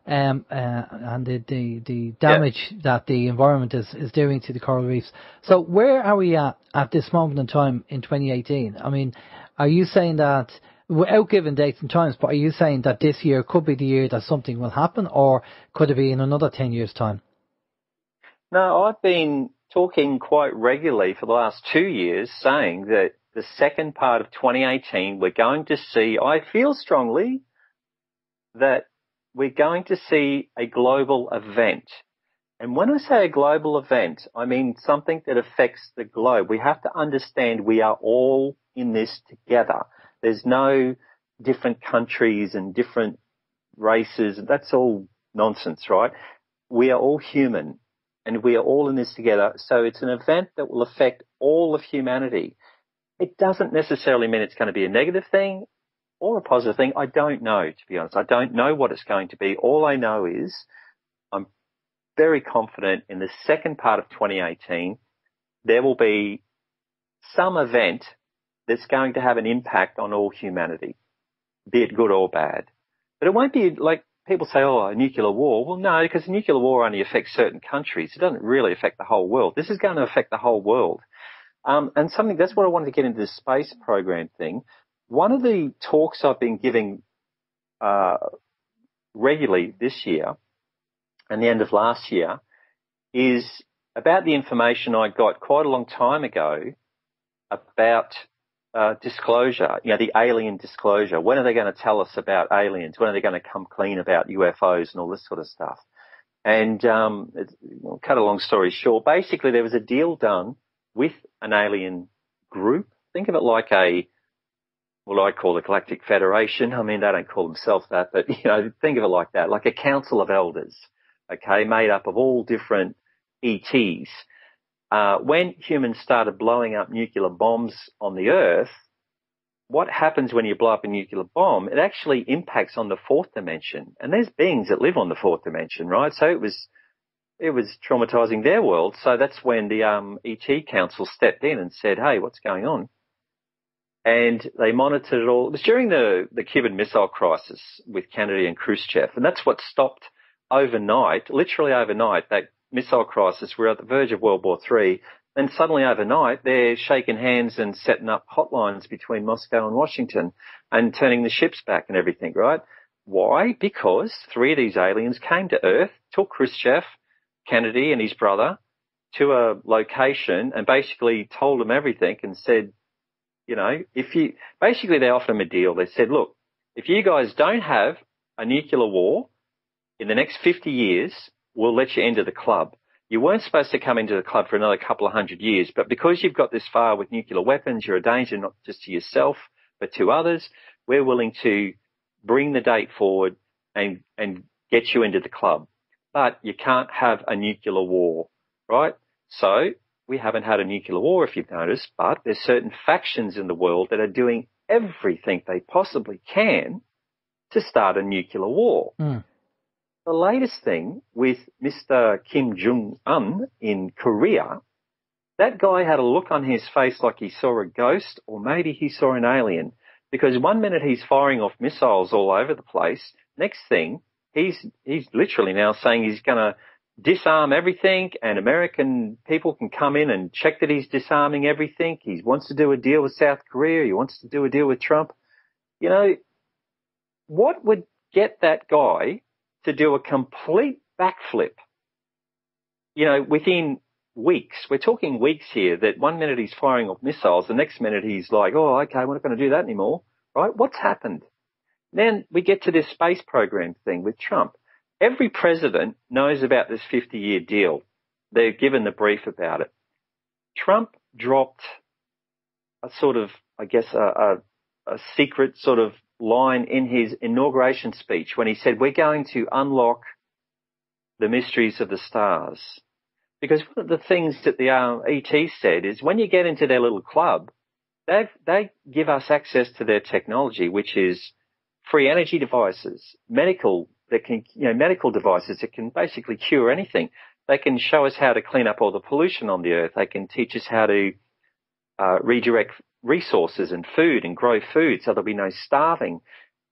and the damage that the environment is doing to the coral reefs. So, where are we at this moment in time in 2018? I mean, are you saying that, without giving dates and times, but are you saying that this year could be the year that something will happen, or could it be in another 10 years' time? No, I've been talking quite regularly for the last 2 years, saying that the second part of 2018, we're going to see, I feel strongly that we're going to see a global event. And when I say a global event, I mean something that affects the globe. We have to understand we are all in this together. There's no different countries and different races. That's all nonsense, right? We are all human and we are all in this together. So it's an event that will affect all of humanity. It doesn't necessarily mean it's going to be a negative thing or a positive thing. I don't know, to be honest. I don't know what it's going to be. All I know is I'm very confident in the second part of 2018, there will be some event that's going to have an impact on all humanity, be it good or bad. But it won't be like people say, oh, a nuclear war. Well, no, because a nuclear war only affects certain countries. It doesn't really affect the whole world. This is going to affect the whole world. And something, that's what I wanted to get into this space program thing. One of the talks I've been giving regularly this year and the end of last year is about the information I got quite a long time ago about disclosure, the alien disclosure. When are they going to tell us about aliens? When are they going to come clean about UFOs and all this sort of stuff? And cut a long story short, basically there was a deal done with an alien group. Think of it like what I call the Galactic Federation. I mean, they don't call themselves that, but, think of it like that, like a council of elders, okay, made up of all different ETs. When humans started blowing up nuclear bombs on the Earth, what happens when you blow up a nuclear bomb? It actually impacts on the fourth dimension. And there's beings that live on the fourth dimension, right? So it was traumatizing their world. So that's when the ET Council stepped in and said, hey, what's going on? And they monitored it all. It was during the Cuban Missile Crisis with Kennedy and Khrushchev. And that's what stopped overnight, literally overnight, that missile crisis. We're at the verge of World War III. Then suddenly overnight, they're shaking hands and setting up hotlines between Moscow and Washington and turning the ships back and everything, right? Why? Because 3 of these aliens came to Earth, took Khrushchev, Kennedy and his brother to a location and basically told them everything and said, basically they offered them a deal. They said, look, if you guys don't have a nuclear war in the next 50 years, we'll let you into the club. You weren't supposed to come into the club for another couple of 100 years, but because you've got this far with nuclear weapons, you're a danger not just to yourself, but to others. We're willing to bring the date forward and get you into the club. But you can't have a nuclear war, right? So we haven't had a nuclear war, if you've noticed, but there's certain factions in the world that are doing everything they possibly can to start a nuclear war. Mm. The latest thing with Mr. Kim Jong-un in Korea, that guy had a look on his face like he saw a ghost or maybe he saw an alien, because 1 minute he's firing off missiles all over the place. Next thing, he's literally now saying he's going to disarm everything and American people can come in and check that he's disarming everything. He wants to do a deal with South Korea. He wants to do a deal with Trump. What would get that guy to do a complete backflip, within weeks? We're talking weeks here, that 1 minute he's firing off missiles, the next minute he's like, oh, okay, we're not going to do that anymore, right? What's happened? Then we get to this space program thing with Trump. Every president knows about this 50-year deal. They're given the brief about it. Trump dropped a sort of, a secret sort of line in his inauguration speech when he said, we're going to unlock the mysteries of the stars. Because one of the things that the ET said is when you get into their little club, they give us access to their technology, which is free energy devices, medical devices that can basically cure anything. They can show us how to clean up all the pollution on the earth. They can teach us how to redirect resources and food and grow food so there'll be no starving.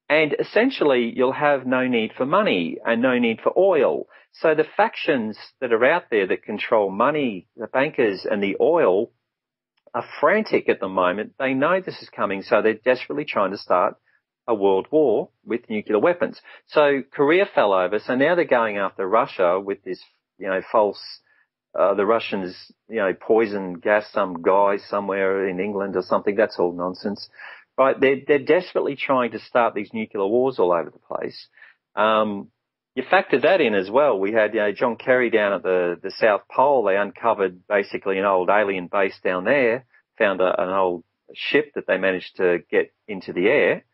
And essentially you'll have no need for money and no need for oil. So the factions that are out there that control money, the bankers and the oil, are frantic at the moment. They know this is coming, so they're desperately trying to start a world war with nuclear weapons. So Korea fell over, so now they're going after Russia with this, false the Russians, poison gas some guy somewhere in England or something. That's all nonsense, right? They're desperately trying to start these nuclear wars all over the place. You factor that in as well. We had, John Kerry down at the South Pole. They uncovered basically an old alien base down there, found an old ship that they managed to get into the air.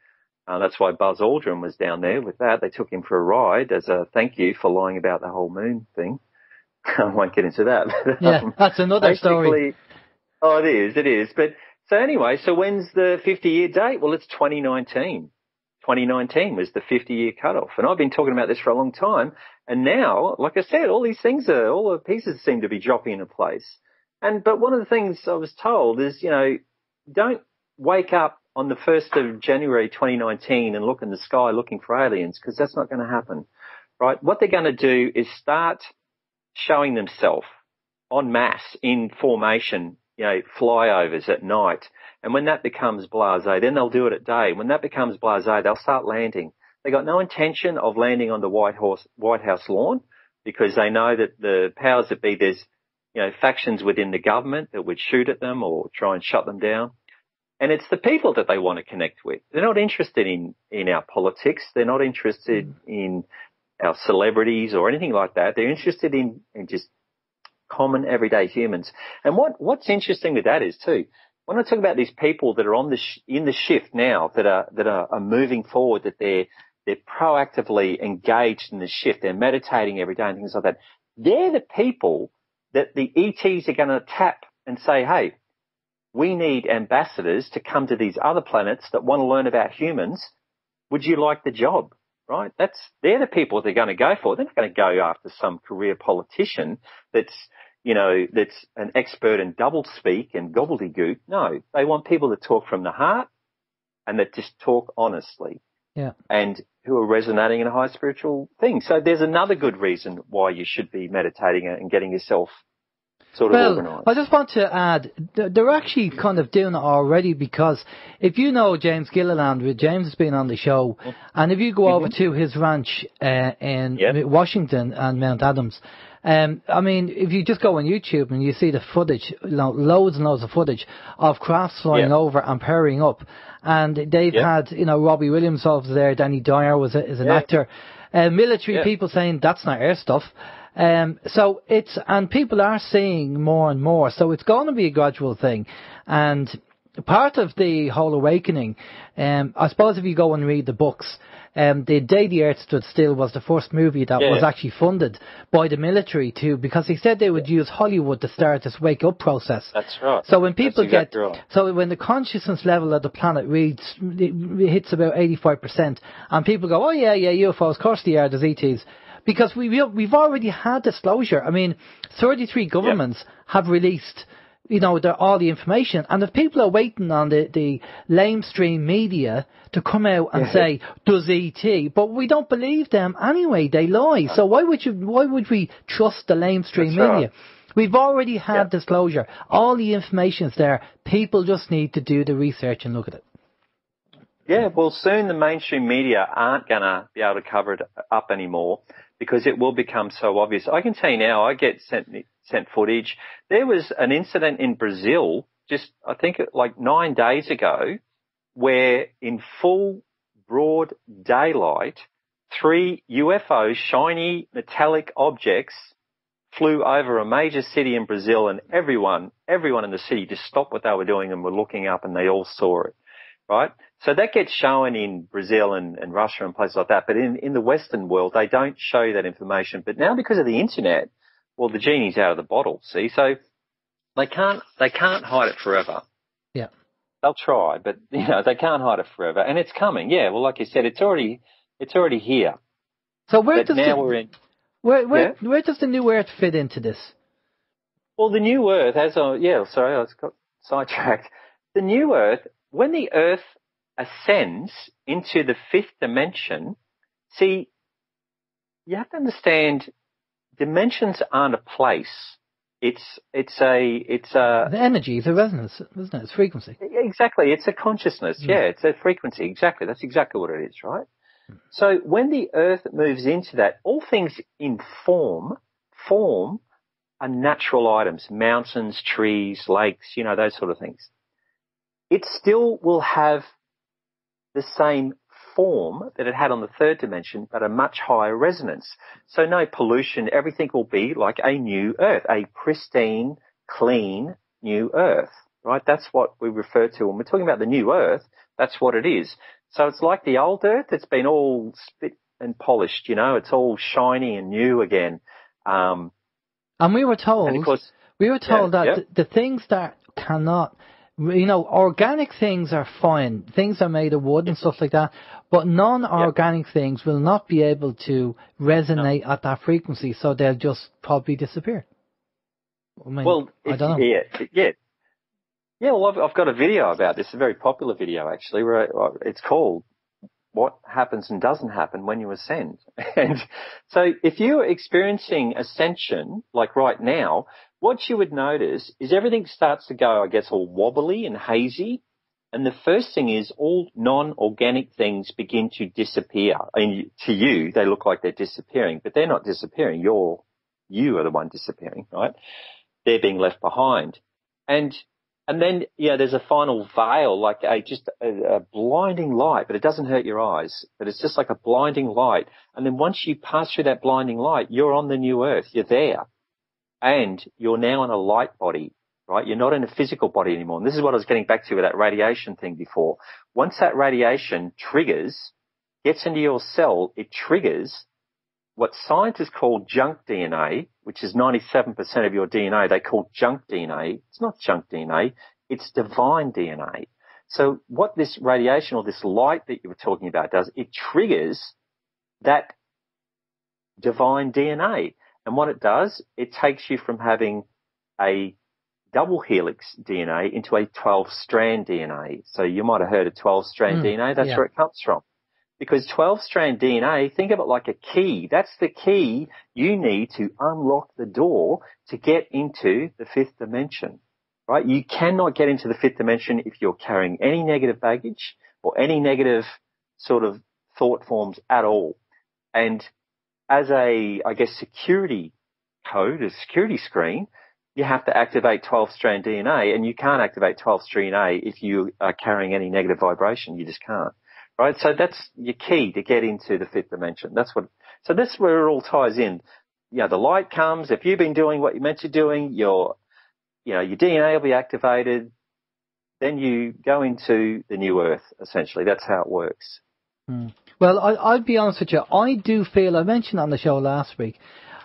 That's why Buzz Aldrin was down there with that. They took him for a ride as a thank you for lying about the whole moon thing. I won't get into that. Yeah, that's another story. Oh, it is. But so anyway, so when's the 50-year date? Well, it's 2019. 2019 was the 50-year cutoff. And I've been talking about this for a long time. And now, like I said, all the pieces seem to be dropping into place. But one of the things I was told is, don't wake up on the 1st of January 2019 and look in the sky looking for aliens, because that's not going to happen, right? What they're going to do is start showing themselves en masse in formation, flyovers at night. And when that becomes blasé, then they'll do it at day. When that becomes blasé, they'll start landing. They got no intention of landing on the White House lawn, because they know that the powers that be, there's, factions within the government that would shoot at them or try and shut them down. And it's the people that they want to connect with. They're not interested in our politics. They're not interested in our celebrities or anything like that. They're interested in just common everyday humans. And what's interesting with that is too, when I talk about these people that are in the shift now, that are moving forward, that they're proactively engaged in the shift, they're meditating every day and things like that. They're the people that the ETs are going to tap and say, hey, we need ambassadors to come to these other planets that want to learn about humans. Would you like the job? Right? They're the people they're going to go for. They're not going to go after some career politician that's an expert in doublespeak and gobbledygook. No, they want people that talk from the heart and that just talk honestly. Yeah. And who are resonating in a high spiritual thing. So there's another good reason why you should be meditating and getting yourself sort of organised. I just want to add, they're actually kind of doing it already, because if you know James Gilliland, James has been on the show, and if you go over to his ranch in Washington and Mount Adams, if you just go on YouTube and you see the footage, loads and loads of footage of crafts flying over and pairing up, and they've had, Robbie Williams over there, Danny Dyer is an actor, military people saying that's not our stuff. So and people are seeing more and more, so it's going to be a gradual thing. And part of the whole awakening, I suppose if you go and read the books, The Day the Earth Stood Still was the first movie that was actually funded by the military too, because they said they would use Hollywood to start this wake up process. That's right. So when people so when the consciousness level of the planet hits about 85%, and people go, oh yeah, UFOs, of course they are, there's ETs. Because we've already had disclosure. 33 governments have released, all the information. And if people are waiting on the lamestream media to come out and say, does ET? But we don't believe them anyway. They lie. So why would we trust the lamestream media? Right. We've already had disclosure. All the information's there. People just need to do the research and look at it. Yeah, well, soon the mainstream media aren't going to be able to cover it up anymore, because it will become so obvious. I can tell you now, I get sent footage. There was an incident in Brazil I think 9 days ago, where in full broad daylight, 3 UFOs, shiny metallic objects, flew over a major city in Brazil, and everyone in the city just stopped what they were doing and were looking up, and they all saw it, right? So that gets shown in Brazil and Russia and places like that. But in the Western world, they don't show you that information. But now, because of the internet, well, the genie's out of the bottle, see? So they can't hide it forever. Yeah. They'll try, but, they can't hide it forever. And it's coming. Yeah, well, like you said, it's already here. So where does the new Earth fit into this? Well, the new Earth, I got sidetracked. The new Earth, when the Earth ascends into the 5th dimension, see, you have to understand, dimensions aren't a place. It's the energy, it's a resonance, isn't it? It's frequency. Exactly. It's a consciousness. Yeah, it's a frequency. Exactly. That's exactly what it is, right? So when the Earth moves into that, all things in form are natural items, mountains, trees, lakes, those sort of things. It still will have the same form that it had on the third dimension, but a much higher resonance. So no pollution, everything will be like a new Earth, a pristine, clean new Earth, right? That's what we refer to when we're talking about the new Earth. That's what it is. So it's like the old Earth. It's been all spit and polished, it's all shiny and new again. And we were told, that the things that cannot, organic things are fine. Things are made of wood and stuff like that, but non-organic things will not be able to resonate at that frequency, so they'll just probably disappear. I don't know. Yeah, well, I've got a video about this, a very popular video actually, where it's called What Happens and Doesn't Happen When You Ascend. And so if you're experiencing ascension, like right now, what you would notice is everything starts to go, I guess, all wobbly and hazy. And the first thing is all non-organic things begin to disappear. I mean, to you, they look like they're disappearing, but they're not disappearing. You are the one disappearing, right? They're being left behind. And then, there's a final veil, like a blinding light, but it doesn't hurt your eyes. But it's just like a blinding light. And then once you pass through that blinding light, you're on the new Earth. You're there. And you're now in a light body, right? You're not in a physical body anymore. And this is what I was getting back to with that radiation thing before. Once that radiation gets into your cell, it triggers what scientists call junk DNA, which is 97% of your DNA. They call junk DNA. It's not junk DNA. It's divine DNA. So what this radiation or this light that you were talking about does, it triggers that divine DNA. And what it does, it takes you from having a double helix DNA into a 12-strand DNA. So you might have heard of 12-strand DNA. That's where it comes from. Because 12-strand DNA, think of it like a key. That's the key you need to unlock the door to get into the fifth dimension, right? You cannot get into the fifth dimension if you're carrying any negative baggage or any negative sort of thought forms at all. And as a, I guess, security code, a security screen, you have to activate 12-strand DNA, and you can't activate 12-strand DNA if you are carrying any negative vibration. You just can't. Right, so that's your key to get into the fifth dimension. So that's where it all ties in. The light comes. If you've been doing what you're meant to doing, your DNA will be activated. Then you go into the new Earth. Essentially, that's how it works. Well, I'll be honest with you. I do feel, I mentioned on the show last week.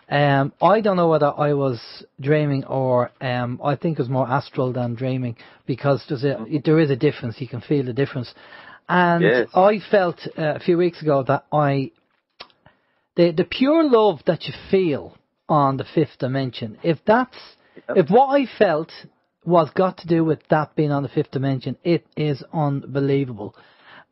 I don't know whether I was dreaming or I think it was more astral than dreaming, because there is a difference. You can feel the difference. And I felt a few weeks ago that the pure love that you feel on the fifth dimension, if what I felt was got to do with that being on the fifth dimension, it is unbelievable.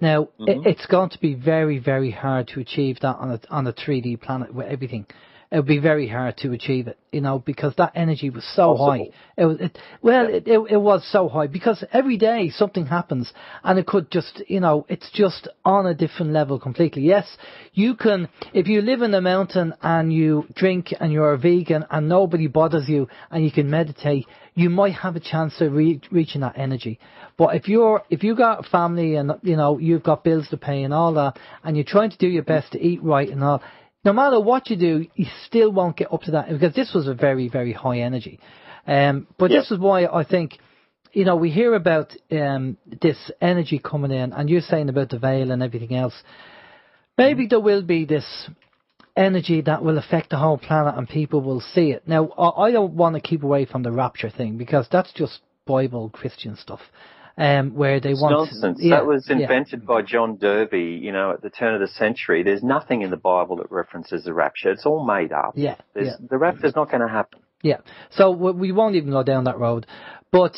Now, it's going to be very, very hard to achieve that on a 3D planet with everything. It would be very hard to achieve it, because that energy was so high. It was so high, because every day something happens, and it could just, it's just on a different level completely. Yes, you can, if you live in a mountain and you drink and you're a vegan and nobody bothers you and you can meditate, you might have a chance of reaching that energy. But if you got a family and, you've got bills to pay and all that, and you're trying to do your best to eat right and all, no matter what you do, you still won't get up to that, because this was a very, very high energy. But this is why I think, we hear about this energy coming in, and you're saying about the veil and everything else. Maybe there will be this energy that will affect the whole planet and people will see it. Now, I don't want to keep away from the rapture thing, because that's just Bible Christian stuff. Where they want nonsense. That was invented by John Derby, at the turn of the century. There's nothing in the Bible that references the rapture. It's all made up. The rapture's not going to happen. Yeah. So we won't even go down that road. But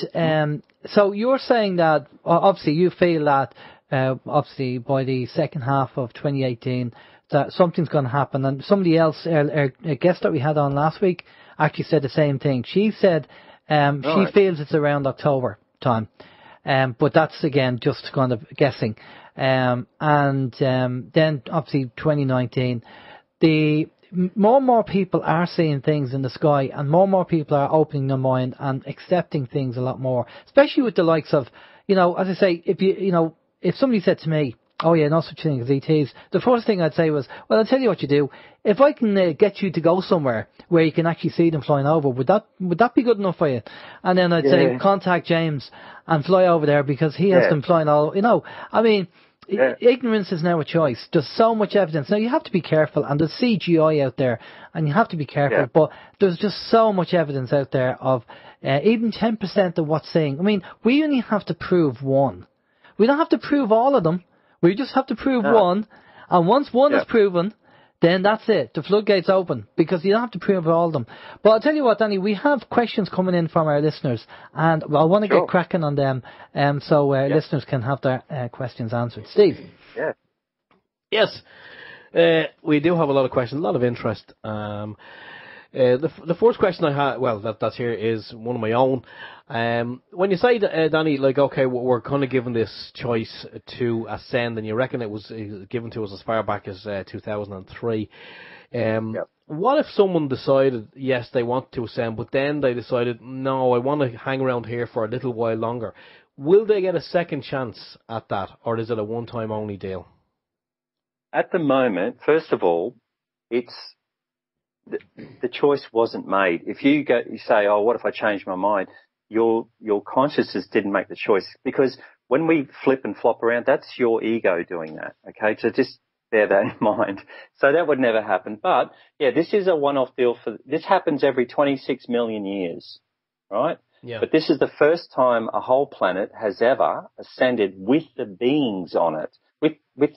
so you're saying that obviously you feel that obviously by the second half of 2018 that something's going to happen. And somebody else, a guest that we had on last week, actually said the same thing. She said she feels it's around October time. But that's, again, just kind of guessing. And then, obviously, 2019, more and more people are seeing things in the sky, and more people are opening their mind and accepting things a lot more, especially with the likes of, as I say, if somebody said to me, oh yeah, no such thing as ETs, the first thing I'd say was, well, I'll tell you what you do. If I can get you to go somewhere where you can actually see them flying over, would that be good enough for you? And then I'd say, contact James and fly over there, because he has them flying all, ignorance is now a choice. There's so much evidence. Now, you have to be careful, and there's CGI out there, and you have to be careful, but there's just so much evidence out there of even 10% of what's saying. I mean, we only have to prove one. We don't have to prove all of them. We just have to prove one, and once one is proven, then that's it. The floodgates open, because you don't have to prove all of them. But I'll tell you what, Danny, we have questions coming in from our listeners, and I want to get cracking on them, so listeners can have their questions answered. Steve? Yeah. Yes. We do have a lot of questions, a lot of interest. The first question I had, that's here, is one of my own. When you say, Danny, like, okay, we're kind of given this choice to ascend, and you reckon it was given to us as far back as 2003. What if someone decided, yes, they want to ascend, but then they decided, no, I want to hang around here for a little while longer? Will they get a second chance at that, or is it a one-time only deal? At the moment, first of all, the choice wasn't made. If you say, oh, what if I change my mind? Your consciousness didn't make the choice, because when we flip and flop around, that's your ego doing that. Okay, so just bear that in mind. So that would never happen. But yeah, this is a one-off deal. This happens every 26 million years, right? Yeah. But this is the first time a whole planet has ever ascended with the beings on it, with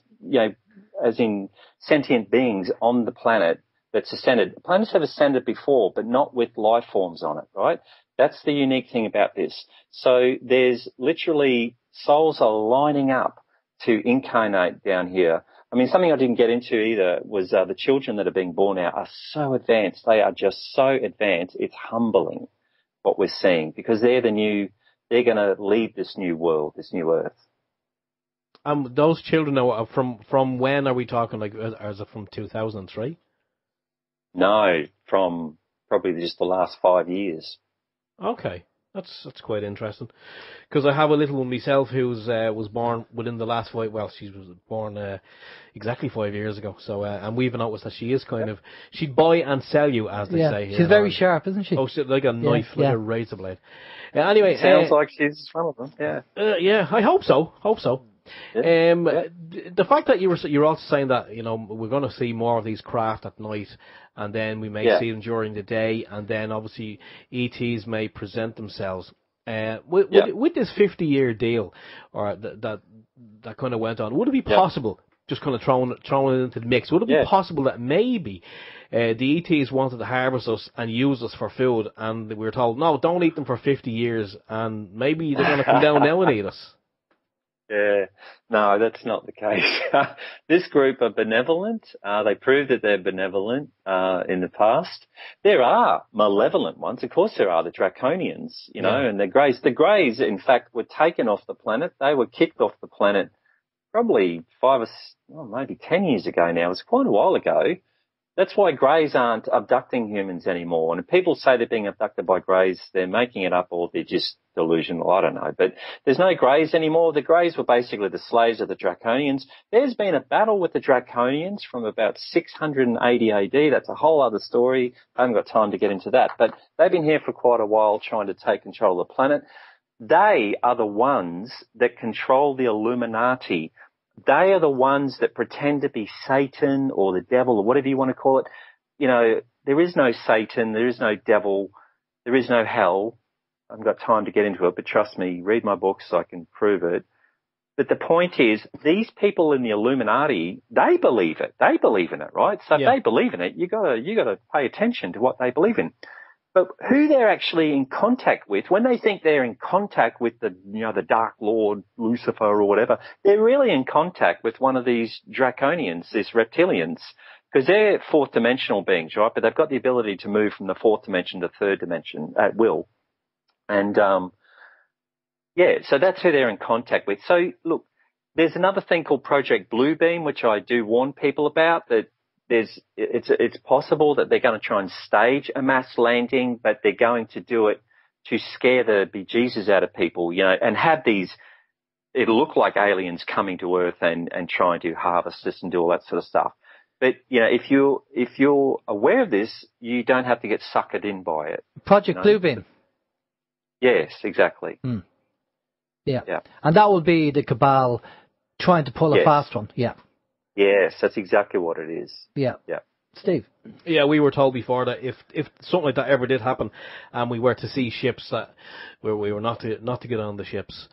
as in sentient beings on the planet that's ascended. Planets have ascended before, but not with life forms on it, right? That's the unique thing about this. So there's literally souls are lining up to incarnate down here. I mean, something I didn't get into either was the children that are being born now are so advanced. They are just so advanced. It's humbling what we're seeing, because they're going to lead this new world, this new earth. Those children are from when are we talking? Like, is it from 2003? No, from probably just the last 5 years. Okay, that's quite interesting, because I have a little one myself who's was born within the last 5. Well, she was born exactly 5 years ago. So and we've noticed that she is kind of, she'd buy and sell you, as they say. She's very sharp, isn't she? Oh, she's like a knife, like a razor blade. Anyway, sounds like she's one of them. Yeah. Yeah, I hope so. Yeah. The fact that you're also saying that we're going to see more of these craft at night, and then we may see them during the day, and then obviously ETs may present themselves. With this 50-year deal, or that kind of went on, would it be possible, just kind of throwing it into the mix, would it be possible that maybe the ETs wanted to harvest us and use us for food, and we were told, no, don't eat them for 50 years, and maybe they're going to come down now and eat us? Yeah, no, that's not the case. This group are benevolent. They prove that they're benevolent in the past. There are malevolent ones. Of course there are, the Draconians, and the Greys. The Greys, in fact, were taken off the planet. They were kicked off the planet probably 5 or maybe 10 years ago now. It was quite a while ago. That's why Greys aren't abducting humans anymore. And if people say they're being abducted by Greys, they're making it up, or they're just delusional. I don't know. But there's no Greys anymore. The Greys were basically the slaves of the Draconians. There's been a battle with the Draconians from about 680 AD. That's a whole other story. I haven't got time to get into that. But they've been here for quite a while trying to take control of the planet. They are the ones that control the Illuminati. They are the ones that pretend to be Satan or the devil or whatever you want to call it. There is no Satan, there is no devil, there is no hell. I haven't got time to get into it, but trust me, read my books so I can prove it. But the point is, these people in the Illuminati, they believe it. They believe in it, right? So if they believe in it, you gotta pay attention to what they believe in. But who they're actually in contact with, when they think they're in contact with the Dark Lord, Lucifer or whatever, they're really in contact with one of these Draconians, these reptilians, because they're fourth dimensional beings, right? But they've got the ability to move from the fourth dimension to third dimension at will. And, so that's who they're in contact with. So look, there's another thing called Project Bluebeam, which I do warn people about, that it's possible that they're going to try and stage a mass landing, but they're going to do it to scare the bejesus out of people, and have these. It'll look like aliens coming to Earth and trying to harvest us and do all that sort of stuff. But if you're aware of this, you don't have to get suckered in by it. Project Bluebeam. Yes, exactly. Mm. Yeah, and that will be the cabal trying to pull a fast one. Yeah. Yes, that's exactly what it is. Yeah. Steve. Yeah, we were told before that if something like that ever did happen, and we were to see ships that where we were not to get on the ships.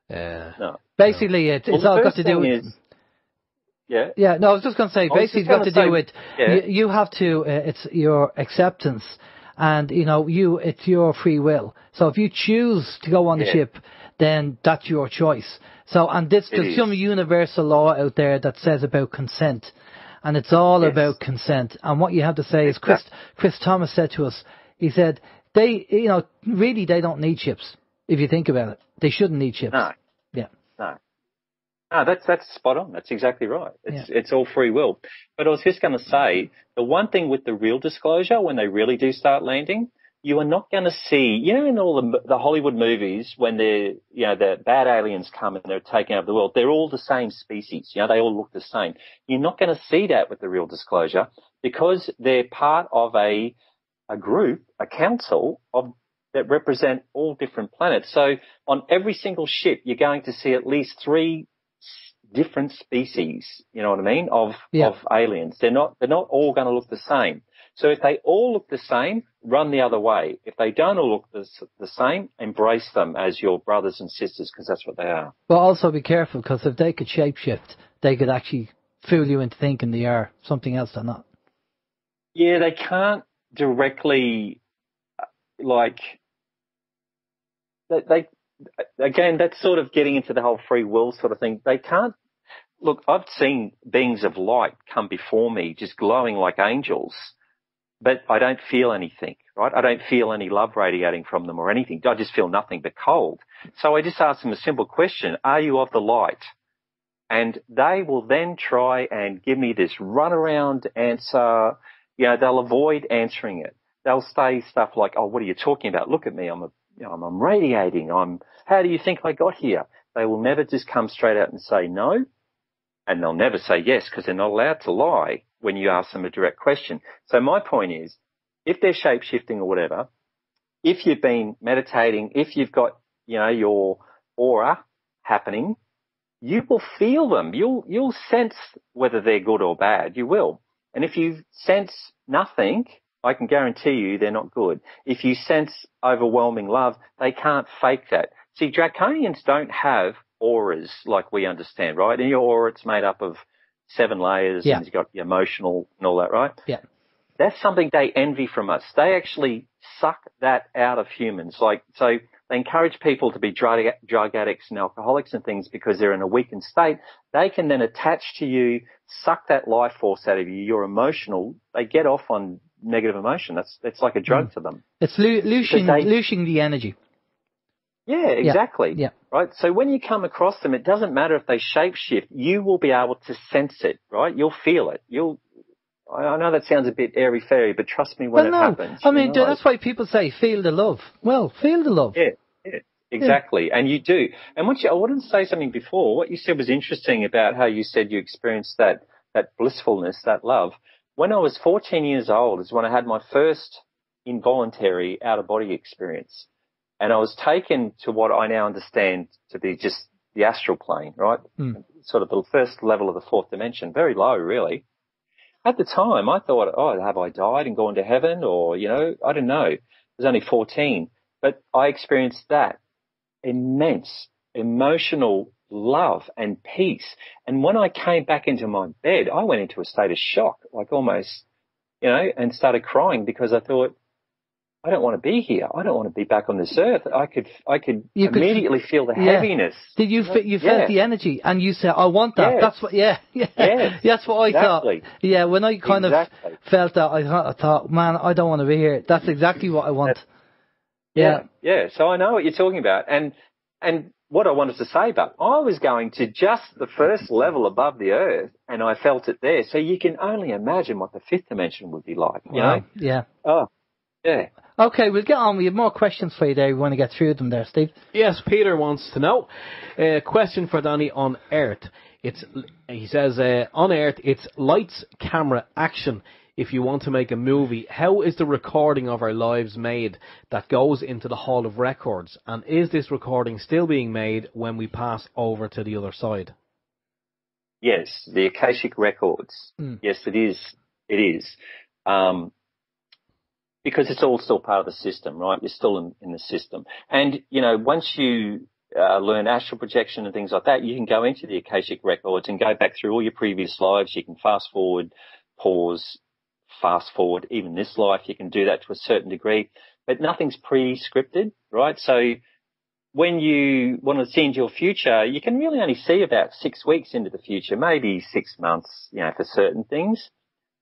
No. Basically, it's all got to do with. Yeah. No, I was just going to say. Basically, it's got to do with you have to. It's your acceptance, and it's your free will. So if you choose to go on the ship, then that's your choice. So, and there's some universal law out there that says about consent, and it's all about consent. And what you have to say is, Chris Thomas said to us, he said, they don't need ships. If you think about it, they shouldn't need ships. No. Yeah. No, that's spot on. That's exactly right. It's all free will. But I was just going to say, the one thing with the real disclosure, when they really do start landing, you are not going to see, in all the Hollywood movies, when the bad aliens come and they're taking over the world, they're all the same species. They all look the same. You're not going to see that with the real disclosure because they're part of a group, a council that represent all different planets. So on every single ship, you're going to see at least 3 different species, you know what I mean, of aliens. They're not all going to look the same. So if they all look the same, run the other way. If they don't all look the same, embrace them as your brothers and sisters, because that's what they are. But also be careful, because if they could shapeshift, they could actually fool you into thinking they are something else they're not. Yeah, they can't directly, they again, that's sort of getting into the whole free will sort of thing. They can't. Look, I've seen beings of light come before me just glowing like angels, but I don't feel anything, right? I don't feel any love radiating from them or anything. I just feel nothing but cold. So I just ask them a simple question: are you of the light? And they will then try and give me this runaround answer. They'll avoid answering it. They'll say stuff like, "Oh, what are you talking about? Look at me. I'm radiating. How do you think I got here?" They will never just come straight out and say no. And they'll never say yes, because they're not allowed to lie when you ask them a direct question. So my point is, if they're shape-shifting or whatever, if you've been meditating, if you've got, your aura happening, you will feel them. You'll sense whether they're good or bad. You will. And if you sense nothing, I can guarantee you they're not good. If you sense overwhelming love, they can't fake that. See, Draconians don't have auras like we understand, right? In your aura, it's made up of 7 layers, and you've got the emotional and all that, right? Yeah. That's something they envy from us. They actually suck that out of humans. So they encourage people to be drug addicts and alcoholics and things because they're in a weakened state. They can then attach to you, suck that life force out of you. You're emotional. They get off on negative emotion. It's like a drug to them. It's looshing the energy. Yeah, exactly. Yeah. Right. So when you come across them, it doesn't matter if they shapeshift. You will be able to sense it, right? You'll feel it. I know that sounds a bit airy-fairy, but trust me when it happens. I mean, that's why people say feel the love. Well, feel the love. Yeah, exactly. Yeah. And you do. And I wanted to say something before. What you said was interesting about how you said you experienced that blissfulness, that love. When I was 14 years old is when I had my first involuntary out-of-body experience. And I was taken to what I now understand to be just the astral plane, right? Sort of the first level of the 4th dimension, very low, really. At the time, I thought, have I died and gone to heaven? Or, I don't know. I was only 14. But I experienced that immense emotional love and peace. And when I came back into my bed, I went into a state of shock, like almost, and started crying because I thought, I don't want to be here. I don't want to be back on this earth. I could immediately feel the heaviness. Did you felt the energy, and you said, "I want that." Yes. That's what. Yeah. That's what I thought. Yeah, when I kind of felt that, I thought, man, I don't want to be here. That's exactly what I want. Yeah. So I know what you're talking about, and what I wanted to say, but I was going to just the first level above the Earth, and I felt it there. So you can only imagine what the fifth dimension would be like, you know? Yeah. Oh, yeah. Okay, we'll get on. We have more questions for you there. We want to get through them there, Steve. Yes, Peter wants to know. Question for Danny on Earth. He says, on Earth, it's lights, camera, action. If you want to make a movie, how is the recording of our lives made that goes into the Hall of Records? And is this recording still being made when we pass over to the other side? Yes, the Akashic Records. Yes, it is. It is. Because it's all still part of the system, right? You're still in the system. And, you know, once you learn astral projection and things like that, you can go into the Akashic Records and go back through all your previous lives. You can fast forward, pause, fast forward, even this life. You can do that to a certain degree, but nothing's pre-scripted, right? So when you want to see into your future, you can really only see about 6 weeks into the future, maybe 6 months, you know, for certain things.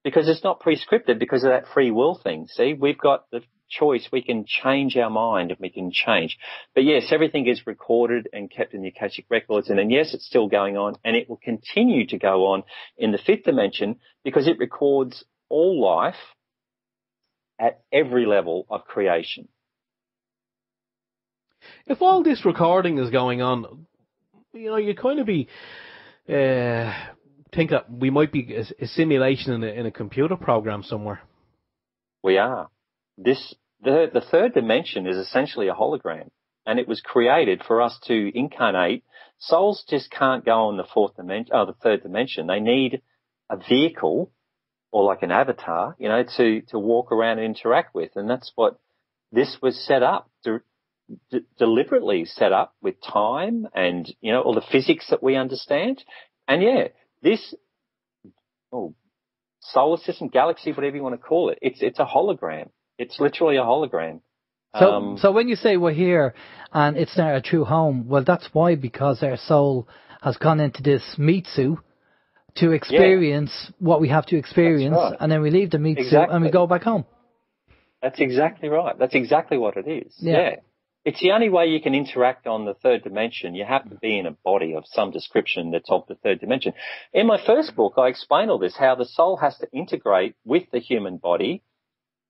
Because it's not pre-scripted because of that free will thing. See, we've got the choice. We can change our mind and we can change. But yes, everything is recorded and kept in the Akashic Records. And then yes, it's still going on and it will continue to go on in the fifth dimension because it records all life at every level of creation. If all this recording is going on, you know, you kind of be... think that we might be a simulation in a computer program somewhere. We are. The third dimension is essentially a hologram, and it was created for us to incarnate. Souls just can't go on the third dimension. They need a vehicle or like an avatar, you know, to walk around and interact with, and that's what this was set up deliberately set up with time and, you know, all the physics that we understand. And yeah, this solar system, galaxy, whatever you want to call it, it's a hologram. It's literally a hologram. So when you say we're here and it's not a true home, well, that's why, because our soul has gone into this meat suit to experience what we have to experience, right. And then we leave the meat suit and we go back home. That's exactly right. That's exactly what it is. Yeah. It's the only way you can interact on the third dimension. You have to be in a body of some description that's of the third dimension. In my first book, I explain all this, how the soul has to integrate with the human body,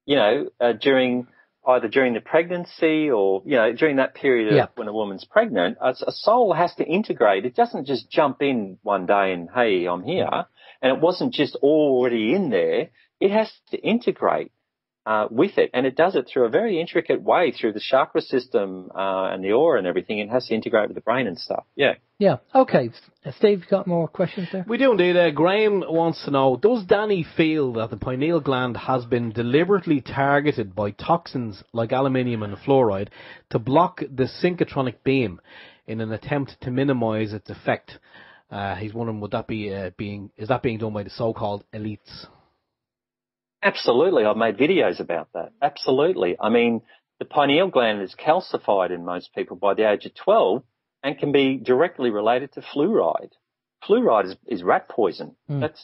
you know, during the pregnancy or, you know, during that period of when a woman's pregnant. A soul has to integrate. It doesn't just jump in one day and, hey, I'm here. And it wasn't just already in there. It has to integrate with it, and it does it through a very intricate way through the chakra system and the aura and everything. It has to integrate with the brain and stuff. Yeah. Okay, Steve, you got more questions there? We do indeed. Graham wants to know, does Danny feel that the pineal gland has been deliberately targeted by toxins like aluminium and fluoride to block the synchrotronic beam in an attempt to minimize its effect? He's wondering, would that be is that being done by the so-called elites? Absolutely. I've made videos about that. Absolutely. I mean, the pineal gland is calcified in most people by the age of 12 and can be directly related to fluoride. Fluoride is rat poison.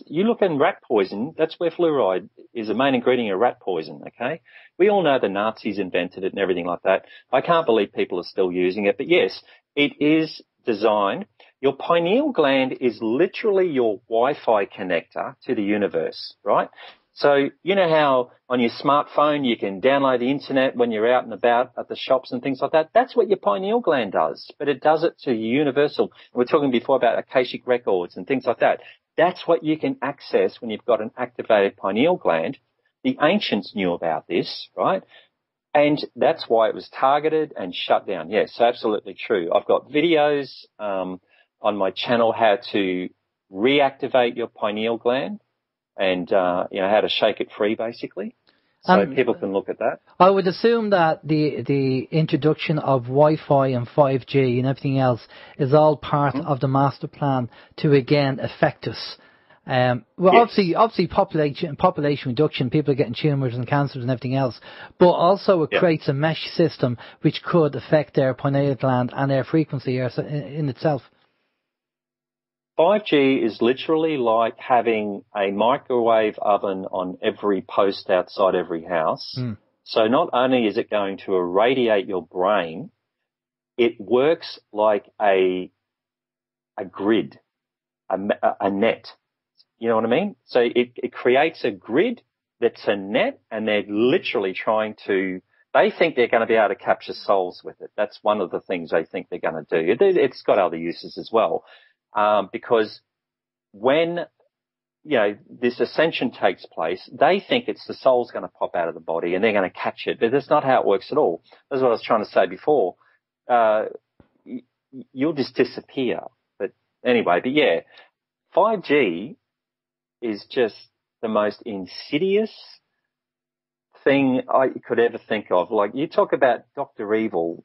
You look in rat poison, that's where fluoride is the main ingredient of rat poison, okay? We all know the Nazis invented it and everything like that. I can't believe people are still using it. But yes, it is designed. Your pineal gland is literally your Wi-Fi connector to the universe, right? So you know how on your smartphone you can download the internet when you're out and about at the shops and things like that? That's what your pineal gland does, but it does it to universal. We were talking before about Akashic Records and things like that. That's what you can access when you've got an activated pineal gland. The ancients knew about this, right? And that's why it was targeted and shut down. Yes, absolutely true. I've got videos on my channel how to reactivate your pineal gland. And, you know, how to shake it free, basically. So people can look at that. I would assume that the introduction of Wi-Fi and 5G and everything else is all part of the master plan to, again, affect us. Obviously population reduction, people are getting tumours and cancers and everything else, but also it creates a mesh system which could affect their pineal gland and their frequency in itself. 5G is literally like having a microwave oven on every post outside every house. So not only is it going to irradiate your brain, it works like a grid, a net. You know what I mean? So it creates a grid that's a net, and they're literally trying to, they think they're going to be able to capture souls with it. That's one of the things they think they're going to do. It's got other uses as well, because when, this ascension takes place, they think it's the soul's going to pop out of the body and they're going to catch it. But that's not how it works at all. That's what I was trying to say before. You'll just disappear. But anyway, 5G is just the most insidious thing I could ever think of. Like, you talk about Dr. Evil,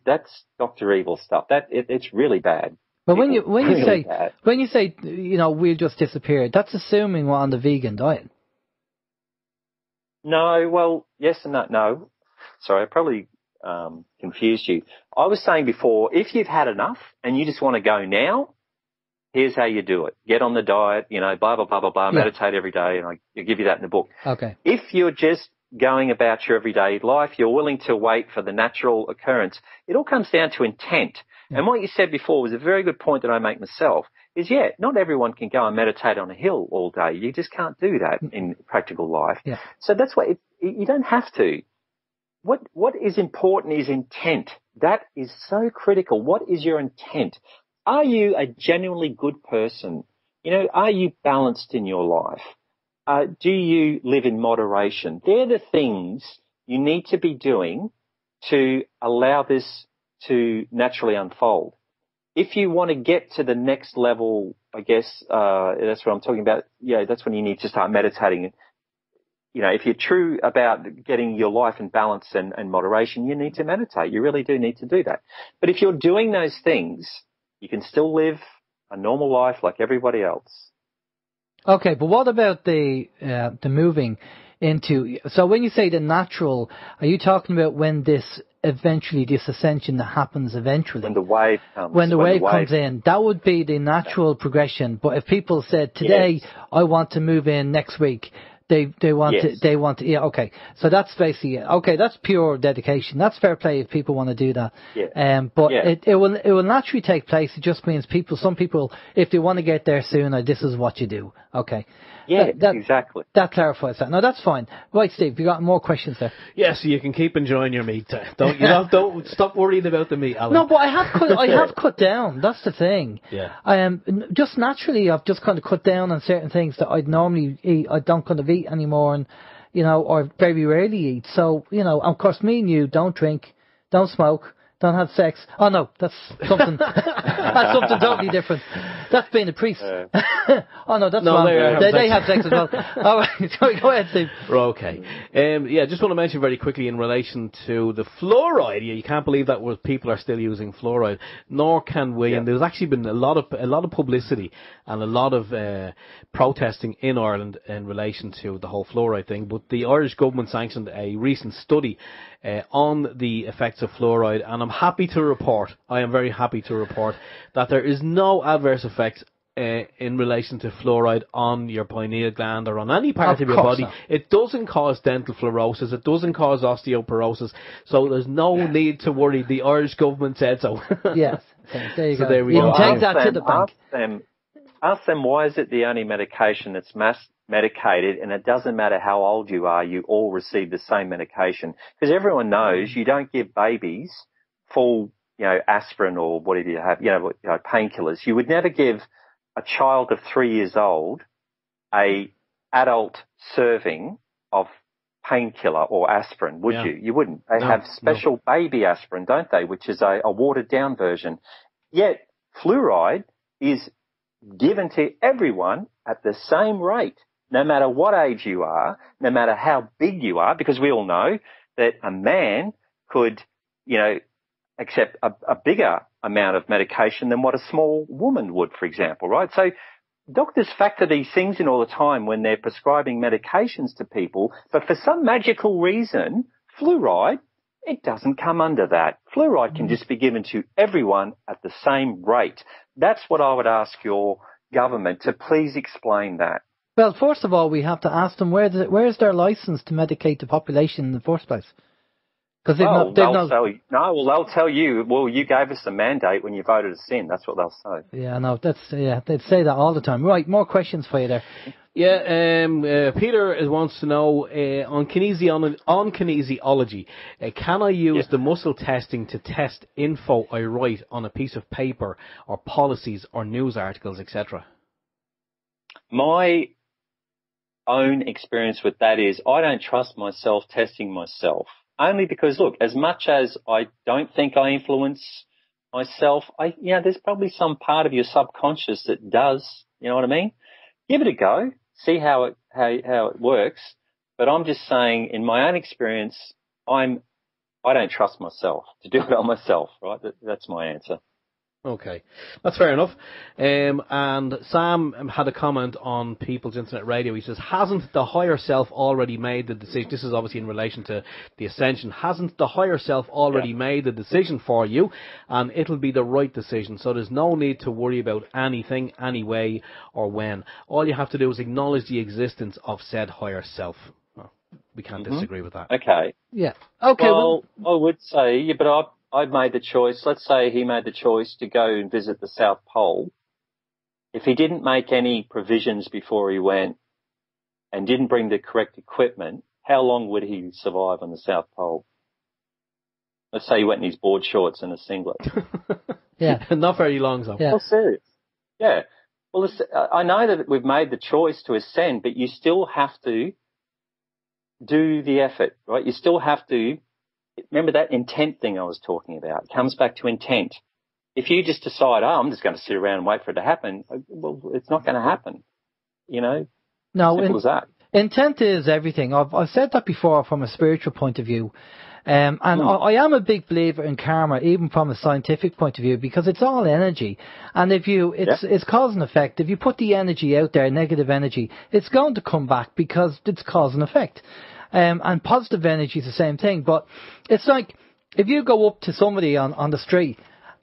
that's Dr. Evil stuff. It's really bad. But when you say we'll just disappear, that's assuming we're on the vegan diet. No, well, yes and no. No, sorry, I probably confused you. I was saying before, if you've had enough and you just want to go now, here's how you do it. Get on the diet, blah, blah, blah, blah, blah, meditate every day, and I give you that in the book. Okay. If you're just going about your everyday life, you're willing to wait for the natural occurrence, it all comes down to intent. Yeah. And what you said before was a very good point that I make myself, is, not everyone can go and meditate on a hill all day. You just can't do that in practical life. Yeah. So that's why you don't have to. What is important is intent. That is so critical. What is your intent? Are you a genuinely good person? Are you balanced in your life? Do you live in moderation? They're the things you need to be doing to allow this to naturally unfold. If you want to get to the next level, I guess, that's what I'm talking about. That's when you need to start meditating. If you're true about getting your life in balance and moderation, you need to meditate. You really do need to do that. But if you're doing those things, you can still live a normal life like everybody else. Okay, but what about the moving into? So when you say the natural, are you talking about when this ascension that happens eventually? When the wave comes. When the wave comes in, that would be the natural progression. But if people said today, I want to move in next week, they want to, okay. So that's basically it. Okay, that's pure dedication. That's fair play if people want to do that. It will naturally take place. It just means some people, if they want to get there sooner, this is what you do. Okay. Yeah, exactly. That clarifies that. No, that's fine. Right, Steve, you got more questions there? Yeah, so you can keep enjoying your meat. Don't stop worrying about the meat, Alan. No, but I have cut down. That's the thing. Yeah. Just naturally, I've just kind of cut down on certain things that I'd normally eat. I don't kind of eat anymore, and or very rarely eat. So of course, me and you don't drink, don't smoke, don't have sex. Oh no, that's something. That's something totally different. That's being a priest. Oh no, that's wrong. They have sex as well. All right, sorry, go ahead, Steve. Okay. Just want to mention very quickly in relation to the fluoride. You can't believe that people are still using fluoride. Nor can we. Yeah. And there's actually been a lot of publicity and a lot of protesting in Ireland in relation to the whole fluoride thing. But the Irish government sanctioned a recent study on the effects of fluoride, and I am very happy to report that there is no adverse effects in relation to fluoride on your pineal gland or on any part of your body. Not. It doesn't cause dental fluorosis. It doesn't cause osteoporosis. So there's no need to worry. The Irish government said so. Yes. Okay, there you go. There we go. Take that to the bank. Ask them why is it the only medication that's mass medicated, and it doesn't matter how old you are, you all receive the same medication. Because everyone knows you don't give babies full, aspirin or whatever you have, painkillers. You would never give a child of 3 years old a adult serving of painkiller or aspirin, would you? You wouldn't. They have special baby aspirin, don't they, which is a watered down version. Yet fluoride is given to everyone at the same rate, no matter what age you are, no matter how big you are, because we all know that a man could, accept a bigger amount of medication than what a small woman would, for example, right? So doctors factor these things in all the time when they're prescribing medications to people, but for some magical reason, fluoride, it doesn't come under that. Fluoride can just be given to everyone at the same rate. That's what I would ask your government to please explain that. Well, first of all, we have to ask them where is their license to medicate the population in the first place? Because they'll tell you, well, you gave us a mandate when you voted us in. That's what they'll say. Yeah, no, they'd say that all the time. Right, more questions for you there. Yeah, Peter wants to know on kinesiology, can I use the muscle testing to test info I write on a piece of paper or policies or news articles, etc.? My own experience with that is I don't trust myself testing myself. Only because, look, as much as I don't think I influence myself, there's probably some part of your subconscious that does. You know what I mean? Give it a go, see how it works. But I'm just saying, in my own experience, I don't trust myself to do it on myself. Right? That's my answer. Okay, that's fair enough. And Sam had a comment on People's Internet Radio. He says, hasn't the higher self already made the decision? This is obviously in relation to the Ascension. Hasn't the higher self already made the decision for you? And it'll be the right decision. So there's no need to worry about anything, anyway, or when. All you have to do is acknowledge the existence of said higher self. Well, we can't disagree with that. Okay. Yeah. Okay. Well, I would say, but I've made the choice. Let's say he made the choice to go and visit the South Pole. If he didn't make any provisions before he went and didn't bring the correct equipment, how long would he survive on the South Pole? Let's say he went in his board shorts and a singlet. Yeah. Not very long, though. Yeah. Well, serious. Yeah. Well, I know that we've made the choice to ascend, but you still have to do the effort, right? You still have to. Remember that intent thing I was talking about? It comes back to intent. If you just decide, I'm just going to sit around and wait for it to happen, well, it's not going to happen. You know? No, simple as that. Intent is everything. I've said that before from a spiritual point of view. I am a big believer in karma, even from a scientific point of view, because it's all energy. And it's cause and effect. If you put the energy out there, negative energy, it's going to come back because it's cause and effect. And positive energy is the same thing. But it's like if you go up to somebody on the street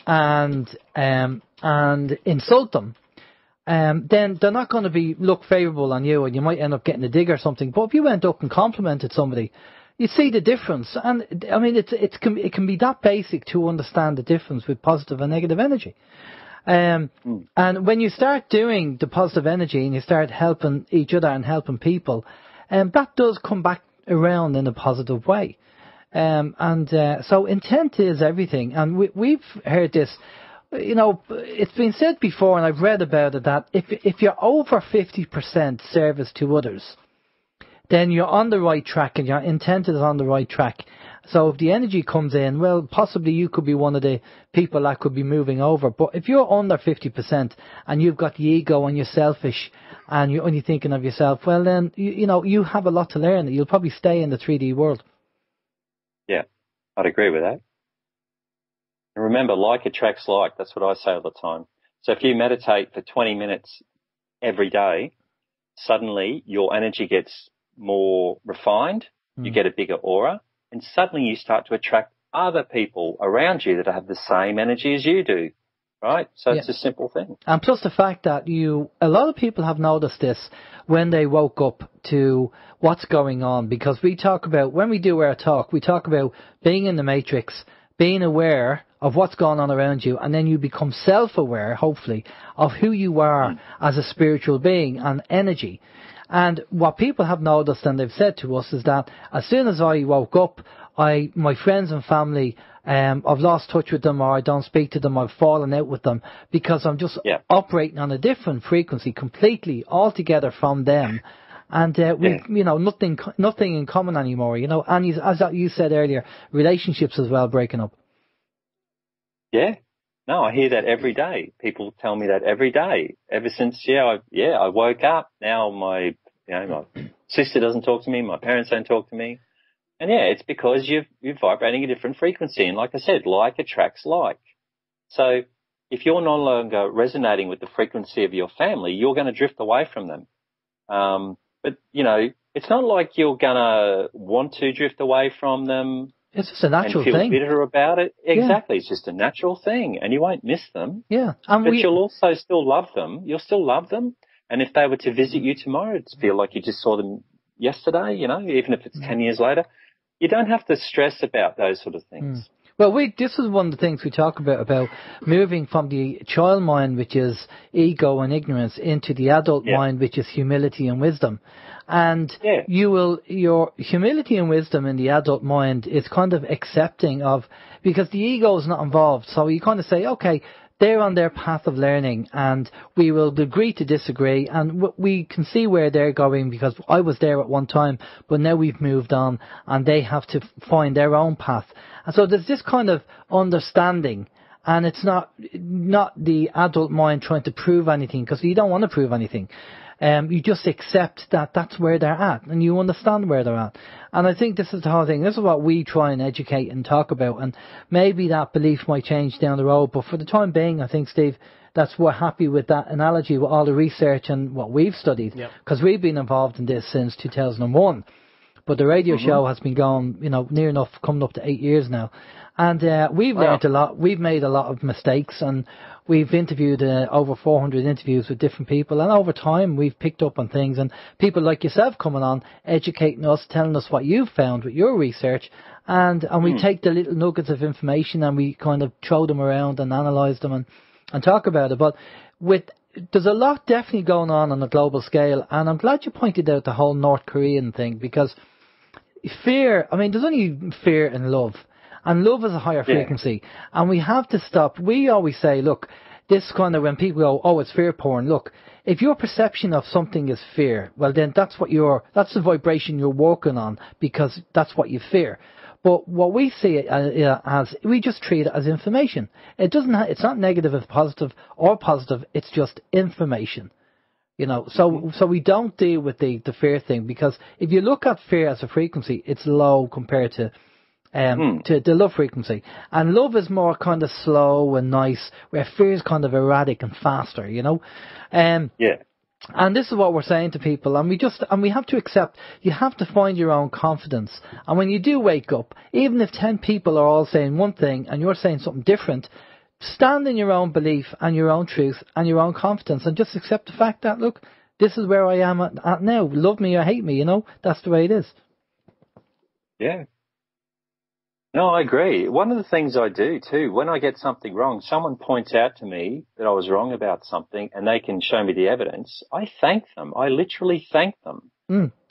and insult them, then they're not going to look favourable on you, and you might end up getting a dig or something. But if you went up and complimented somebody, you see the difference. And I mean, it can be that basic to understand the difference with positive and negative energy. And when you start doing the positive energy and you start helping each other and helping people, that does come back around in a positive way. So intent is everything. And we've heard this, you know, it's been said before, and I've read about it, that if you're over 50% service to others, then you're on the right track and your intent is on the right track. So if the energy comes in, well, possibly you could be one of the people that could be moving over. But if you're under 50% and you've got the ego and you're selfish and you're only thinking of yourself, well, then, you have a lot to learn. You'll probably stay in the 3D world. Yeah, I'd agree with that. And remember, like attracts like. That's what I say all the time. So if you meditate for 20 minutes every day, suddenly your energy gets more refined, you get a bigger aura, and suddenly you start to attract other people around you that have the same energy as you do, right? So it's a simple thing. And plus the fact that a lot of people have noticed this when they woke up to what's going on, because when we do our talk, we talk about being in the matrix, being aware of what's going on around you, and then you become self-aware, hopefully, of who you are as a spiritual being and energy. And what people have noticed, and they've said to us, is that as soon as I woke up, my friends and family, I've lost touch with them, or I don't speak to them, I've fallen out with them, because I'm just operating on a different frequency completely, altogether from them. And nothing in common anymore, and as you said earlier, relationships as well breaking up. Yeah. No, I hear that every day. People tell me that every day. Ever since, I woke up. Now my sister doesn't talk to me. My parents don't talk to me. And it's because you're vibrating a different frequency. And like I said, like attracts like. So if you're no longer resonating with the frequency of your family, you're going to drift away from them. But it's not like you're going to want to drift away from them. It's just a natural thing. And feel thing. bitter about it. Exactly. It's just a natural thing. And you won't miss them. Yeah. But you'll also still love them. You'll still love them. And if they were to visit you tomorrow, it'd feel like you just saw them yesterday, even if it's 10 years later. you don't have to stress about those sort of things. Well, this is one of the things we talk about moving from the child mind, which is ego and ignorance, into the adult mind, which is humility and wisdom. And your humility and wisdom in the adult mind is kind of accepting of, because the ego is not involved. So you kind of say, okay, they're on their path of learning and we will agree to disagree, and we can see where they're going because I was there at one time, but now we've moved on and they have to find their own path. And so there's this kind of understanding, and it's not the adult mind trying to prove anything, because you don't want to prove anything. You just accept that that's where they're at, and you understand where they're at. And I think this is the whole thing. This is what we try and educate and talk about, and maybe that belief might change down the road. But for the time being, I think, Steve, we're happy with that analogy, with all the research and what we've studied, because we've been involved in this since 2001. But the radio show has been going, near enough, coming up to 8 years now. And we've learned a lot. We've made a lot of mistakes, and we've interviewed over 400 interviews with different people. And over time, we've picked up on things. And people like yourself coming on, educating us, telling us what you've found with your research. And we take the little nuggets of information and we kind of throw them around and analyse them and talk about it. But there's a lot definitely going on a global scale. And I'm glad you pointed out the whole North Korean thing, because fear, there's only fear and love. And love is a higher frequency. And we have to stop. We always say, look, this kind of, when people go, oh, it's fear porn. Look, if your perception of something is fear, well, then that's the vibration you're working on, because that's what you fear. But what we see it as, we just treat it as information. It's not negative or positive. It's just information. So we don't deal with the fear thing, because if you look at fear as a frequency, it's low compared to the love frequency. And love is more kind of slow and nice, where fear is kind of erratic and faster, And this is what we're saying to people, and we have to accept, you have to find your own confidence. And when you do wake up, even if 10 people are all saying one thing and you're saying something different, stand in your own belief and your own truth and your own confidence, and just accept the fact that, look, this is where I am at now. Love me or hate me, that's the way it is. Yeah. No, I agree. One of the things I do too, when I get something wrong, someone points out to me that I was wrong about something and they can show me the evidence, I thank them. I literally thank them.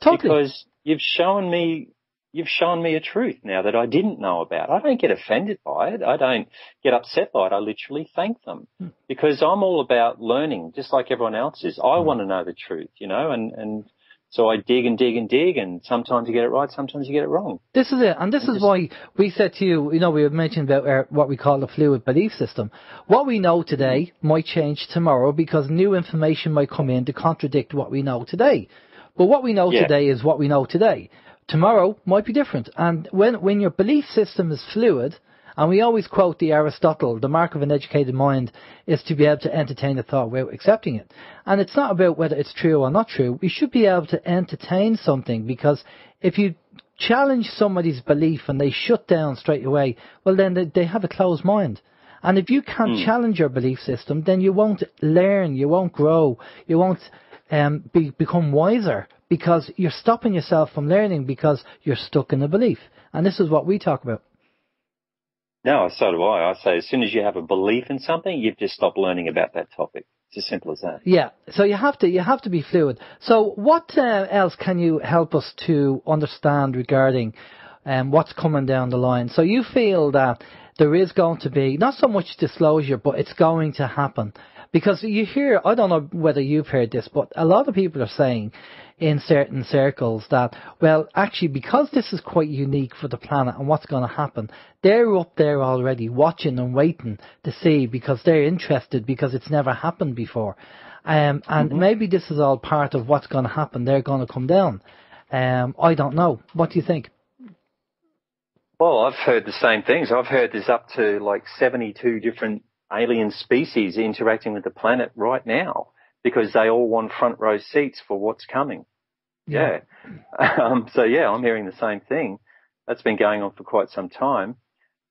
Totally. Because you've shown me a truth now that I didn't know about. I don't get offended by it. I don't get upset by it. I literally thank them, because I'm all about learning, just like everyone else is. I want to know the truth, and so I dig and dig and dig, and sometimes you get it right, sometimes you get it wrong. This is it, and this is why we said to you, we have mentioned about what we call the fluid belief system. What we know today might change tomorrow, because new information might come in to contradict what we know today. But what we know today is what we know today. Tomorrow might be different. And when your belief system is fluid, and we always quote the Aristotle, the mark of an educated mind is to be able to entertain a thought without accepting it. And it's not about whether it's true or not true. We should be able to entertain something, because if you challenge somebody's belief and they shut down straight away, well, then they have a closed mind. And if you can't challenge your belief system, then you won't learn, you won't grow, you won't become wiser, because you're stopping yourself from learning because you're stuck in a belief. And this is what we talk about. No, so do I. I say as soon as you have a belief in something, you've just stopped learning about that topic. It's as simple as that. Yeah, so you have to be fluid. So what else can you help us to understand regarding what's coming down the line? So you feel that there is going to be not so much disclosure, but it's going to happen. Because you hear, I don't know whether you've heard this, but a lot of people are saying in certain circles that, well, actually, because this is quite unique for the planet and what's going to happen, they're up there already watching and waiting to see, because they're interested, because it's never happened before. And maybe this is all part of what's going to happen. They're going to come down. I don't know. What do you think? Well, I've heard the same things. I've heard there's up to like 72 different alien species interacting with the planet right now, because they all want front row seats for what's coming. Yeah. So, I'm hearing the same thing. That's been going on for quite some time.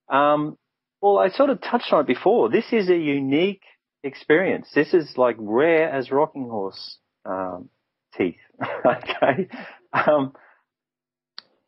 Well, I sort of touched on it before. This is a unique experience. This is like rare as rocking horse teeth. Okay.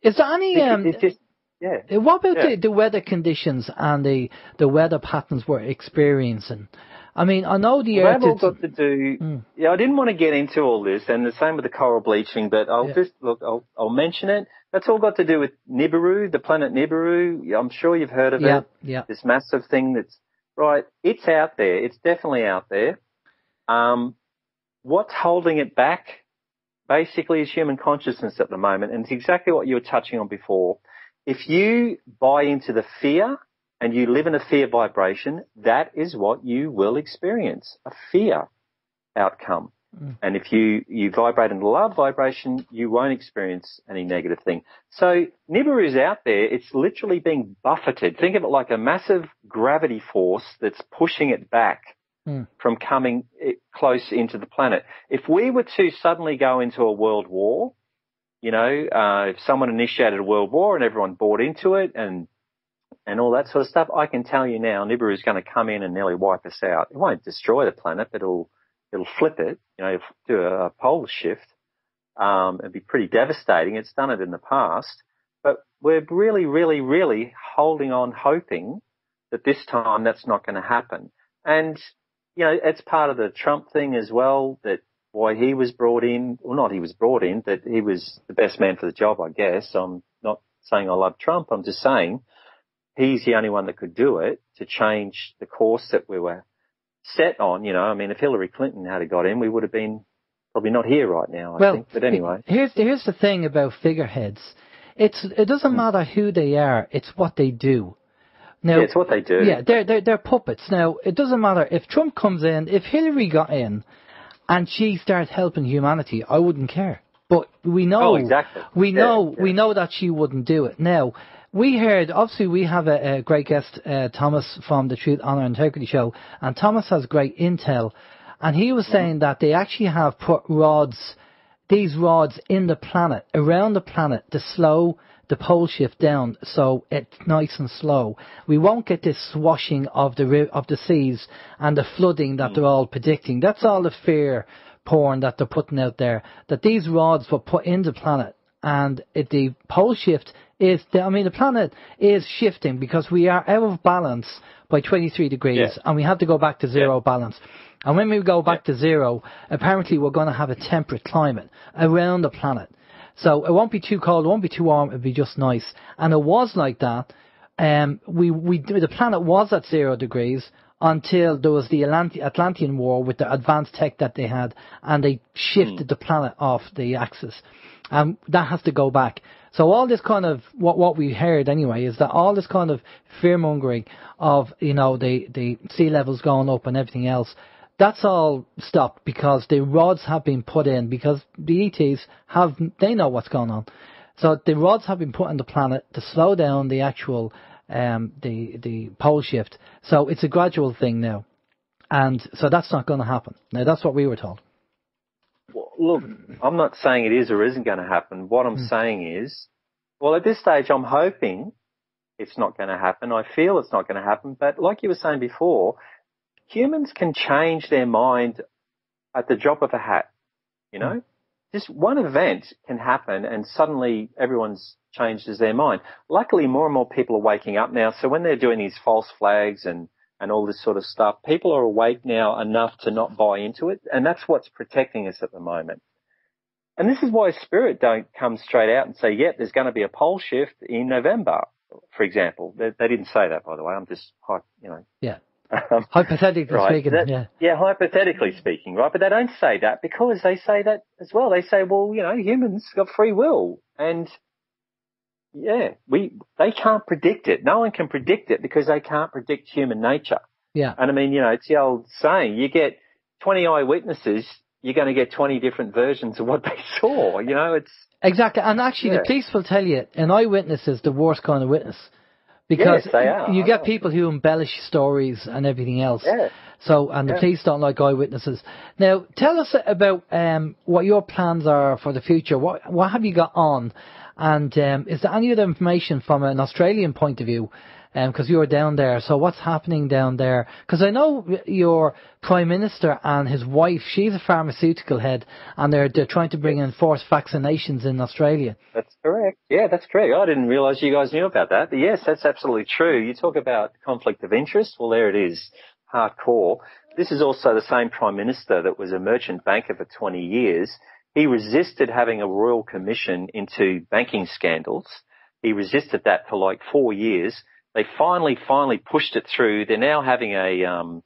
Is there any... It's just, yeah. What about the weather conditions and the weather patterns we're experiencing? I mean, I know the Earth... They've all got to do... Yeah, I didn't want to get into all this, and the same with the coral bleaching, but I'll mention it. That's all got to do with Nibiru, the planet Nibiru. I'm sure you've heard of it. Yeah. This massive thing that's... Right, it's out there. It's definitely out there. What's holding it back, basically, is human consciousness at the moment, and it's exactly what you were touching on before. If you buy into the fear and you live in a fear vibration, that is what you will experience, a fear outcome. And if you vibrate in the love vibration, you won't experience any negative thing. So Nibiru is out there. It's literally being buffeted. Think of it like a massive gravity force that's pushing it back from coming close into the planet. If we were to suddenly go into a world war, if someone initiated a world war and everyone bought into it and all that sort of stuff, I can tell you now, Nibiru is going to come in and nearly wipe us out. It won't destroy the planet, but it'll flip it, do a pole shift. It'd be pretty devastating. It's done it in the past. But we're really, really, really holding on, hoping that this time that's not going to happen. And, it's part of the Trump thing as well, that why he was brought in, well, not he was brought in, that he was the best man for the job, I guess. I'm not saying I love Trump. I'm just saying he's the only one that could do it to change the course that we were set on. I mean, if Hillary Clinton had got in, we would have been probably not here right now, I think. But anyway. Here's the thing about figureheads. It doesn't matter who they are, it's what they do. Now, it's what they do. Yeah, they're puppets. Now, it doesn't matter if Trump comes in, if Hillary got in and she started helping humanity, I wouldn't care. But we know, we know that she wouldn't do it. Now, we heard, obviously we have a great guest, Thomas from the Truth, Honour and Integrity show, and Thomas has great intel, and he was saying that they actually have put these rods in the planet, around the planet, to slow the pole shift down, so it's nice and slow. We won't get this swashing of the seas and the flooding that they're all predicting. That's all the fear porn that they're putting out there, that these rods were put in the planet, and the pole shift the planet is shifting because we are out of balance by 23 degrees and we have to go back to zero balance. And when we go back to zero, apparently we're going to have a temperate climate around the planet. So it won't be too cold, it won't be too warm, it'll be just nice. And it was like that. The planet was at 0 degrees until there was the Atlantean War with the advanced tech that they had, and they shifted the planet off the axis. That has to go back. So all this kind of, what we heard anyway, is that all this kind of fear-mongering of, the sea levels going up and everything else, that's all stopped because the rods have been put in, because the ETs they know what's going on. So the rods have been put on the planet to slow down the actual, the pole shift. So it's a gradual thing now. And so that's not going to happen. Now that's what we were told. Well, look, I'm not saying it is or isn't going to happen. What I'm saying is, well, at this stage, I'm hoping it's not going to happen. I feel it's not going to happen. But like you were saying before, humans can change their mind at the drop of a hat, Just one event can happen and suddenly everyone's changes their mind. Luckily, more and more people are waking up now. So when they're doing these false flags and all this sort of stuff, people are awake now enough to not buy into it. And that's what's protecting us at the moment. And this is why Spirit don't come straight out and say, yep, there's going to be a pole shift in November, for example. They didn't say that, by the way. I'm just, Yeah. Hypothetically speaking, Yeah, hypothetically speaking, right? But they don't say that because they say that as well. They say, well, humans got free will. And, they can't predict it. No one can predict it because they can't predict human nature. Yeah. And, I mean, it's the old saying, you get 20 eyewitnesses, you're going to get 20 different versions of what they saw. It's... Exactly. And actually, the police will tell you an eyewitness is the worst kind of witness. Because yes, they are. You get people who embellish stories and everything else. Yeah. So, and the police don't like eyewitnesses. Now, tell us about what your plans are for the future. What have you got on? And is there any other information from an Australian point of view because you were down there. So what's happening down there? Because I know your Prime Minister and his wife, she's a pharmaceutical head, and they're trying to bring in forced vaccinations in Australia. That's correct. Yeah, that's correct. I didn't realise you guys knew about that. But yes, that's absolutely true. You talk about conflict of interest. Well, there it is, hardcore. This is also the same Prime Minister that was a merchant banker for 20 years. He resisted having a royal commission into banking scandals. He resisted that for like 4 years. They finally pushed it through. They're now having a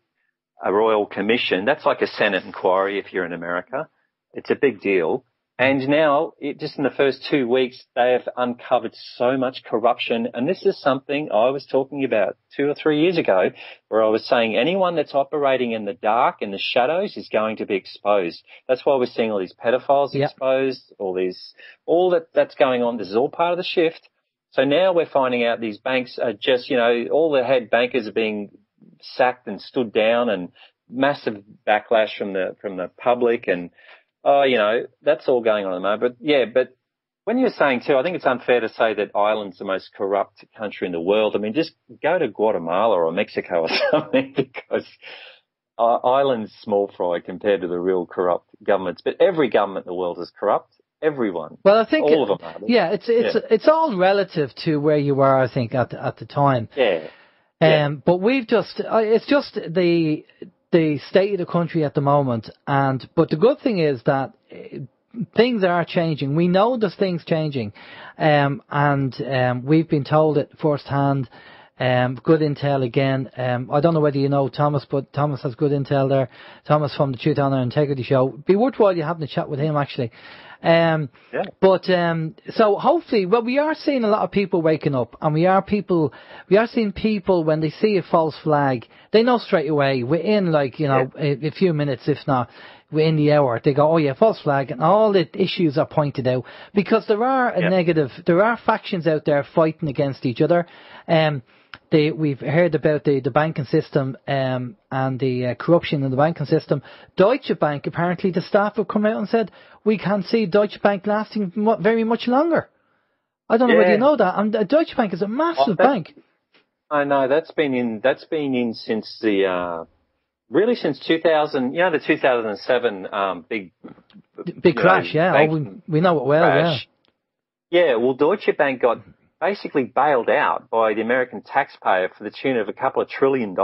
royal commission. That's like a Senate inquiry if you're in America. It's a big deal. And now, just in the first 2 weeks, they have uncovered so much corruption. And this is something I was talking about 2 or 3 years ago, where I was saying anyone that's operating in the dark, in the shadows, is going to be exposed. That's why we're seeing all these pedophiles exposed, all that's going on. This is all part of the shift. So now we're finding out these banks are just, all the head bankers are being sacked and stood down, and massive backlash from the public, and that's all going on at the moment. But when you're saying too, I think it's unfair to say that Ireland's the most corrupt country in the world. I mean, just go to Guatemala or Mexico or something, because Ireland's small fry compared to the real corrupt governments. But every government in the world is corrupt. Everyone. Well, I think all of them are. Yeah, it's all relative to where you are, I think, at the time. Yeah. But we've just it's just the state of the country at the moment, but the good thing is that things are changing. We know there's things changing, and we've been told it firsthand. Good intel again. I don't know whether you know Thomas, but Thomas has good intel there. Thomas from the Truth, Honour and Integrity show. Be worthwhile you having a chat with him, actually. But so hopefully, we are seeing a lot of people waking up, and we are seeing people, when they see a false flag, they know straight away, within a few minutes, if not within the hour, they go, oh yeah, false flag, and all the issues are pointed out, because there are factions out there fighting against each other. We've heard about the banking system and the corruption in the banking system. Deutsche Bank, apparently the staff have come out and said, we can't see Deutsche Bank lasting very much longer. I don't know whether you know that. And Deutsche Bank is a massive bank. I know, that's been in since since 2000, the 2007 big crash, we know it well, crash. Well, Deutsche Bank got basically bailed out by the American taxpayer for the tune of a couple of $1 trillion.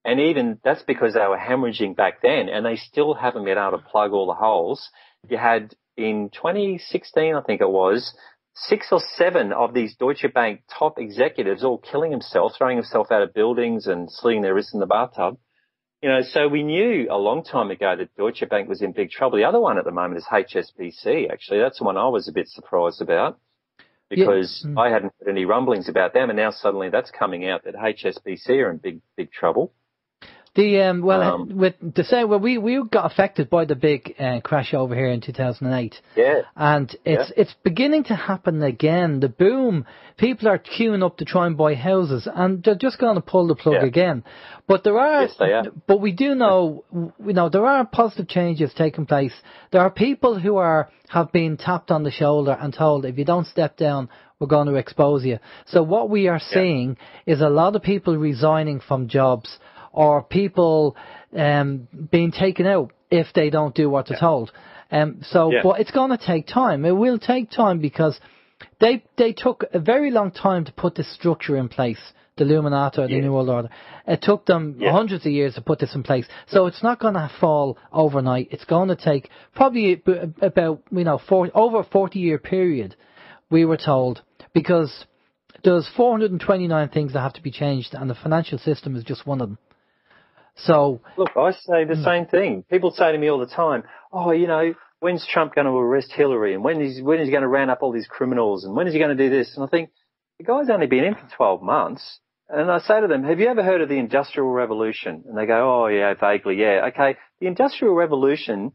And even that's because they were hemorrhaging back then, and they still haven't been able to plug all the holes. You had in 2016, I think it was, 6 or 7 of these Deutsche Bank top executives all killing themselves, throwing themselves out of buildings and slitting their wrists in the bathtub. So we knew a long time ago that Deutsche Bank was in big trouble. The other one at the moment is HSBC, actually. That's the one I was a bit surprised about, because I hadn't heard any rumblings about them, and now suddenly that's coming out that HSBC are in big trouble. We got affected by the big crash over here in 2008. And it's beginning to happen again. The boom, people are queuing up to try and buy houses, and they're just going to pull the plug again. But there are, but we do know, there are positive changes taking place. There are people who have been tapped on the shoulder and told, if you don't step down, we're going to expose you. So what we are seeing is a lot of people resigning from jobs, or people being taken out if they don't do what they're told. But it's going to take time. It will take time, because they took a very long time to put this structure in place, the Illuminati, the New World Order. It took them hundreds of years to put this in place. So it's not going to fall overnight. It's going to take probably about, over a 40-year period, we were told, because there's 429 things that have to be changed, and the financial system is just one of them. So look, I say the same thing. People say to me all the time, when's Trump going to arrest Hillary, and when is he going to round up all these criminals, and when is he going to do this? And I think the guy's only been in for 12 months. And I say to them, have you ever heard of the Industrial Revolution? And they go, oh yeah, vaguely, yeah. Okay, the Industrial Revolution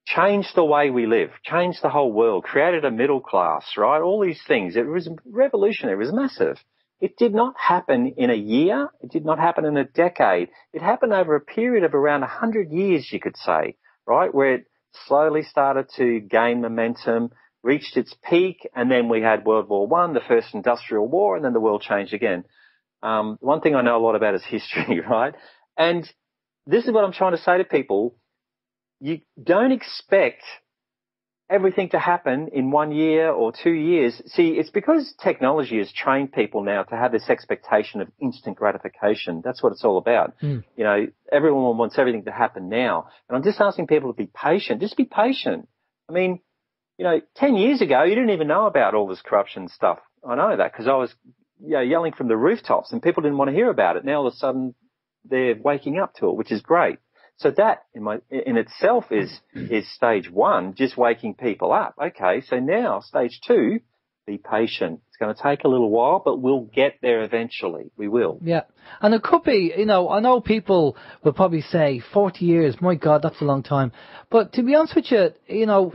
changed the way we live, changed the whole world, created a middle class, right? All these things. It was revolutionary. It was massive. It did not happen in a year. It did not happen in a decade. It happened over a period of around 100 years, you could say, right, where it slowly started to gain momentum, reached its peak, and then we had World War I, the first industrial war, and then the world changed again. One thing I know a lot about is history, right? And this is what I'm trying to say to people. You don't expect everything to happen in 1 year or 2 years. See, it's because technology has trained people now to have this expectation of instant gratification. That's what it's all about. You know, everyone wants everything to happen now. And I'm just asking people to be patient. Just be patient. I mean, you know, 10 years ago, you didn't even know about all this corruption stuff. I know that because I was yelling from the rooftops and people didn't want to hear about it. Now all of a sudden they're waking up to it, which is great. So that in itself is stage one, just waking people up. Okay, so now stage two, be patient. It's going to take a little while, but we'll get there eventually. We will. Yeah. And it could be, you know, I know people will probably say 40 years, my God, that's a long time. But to be honest with you, you know,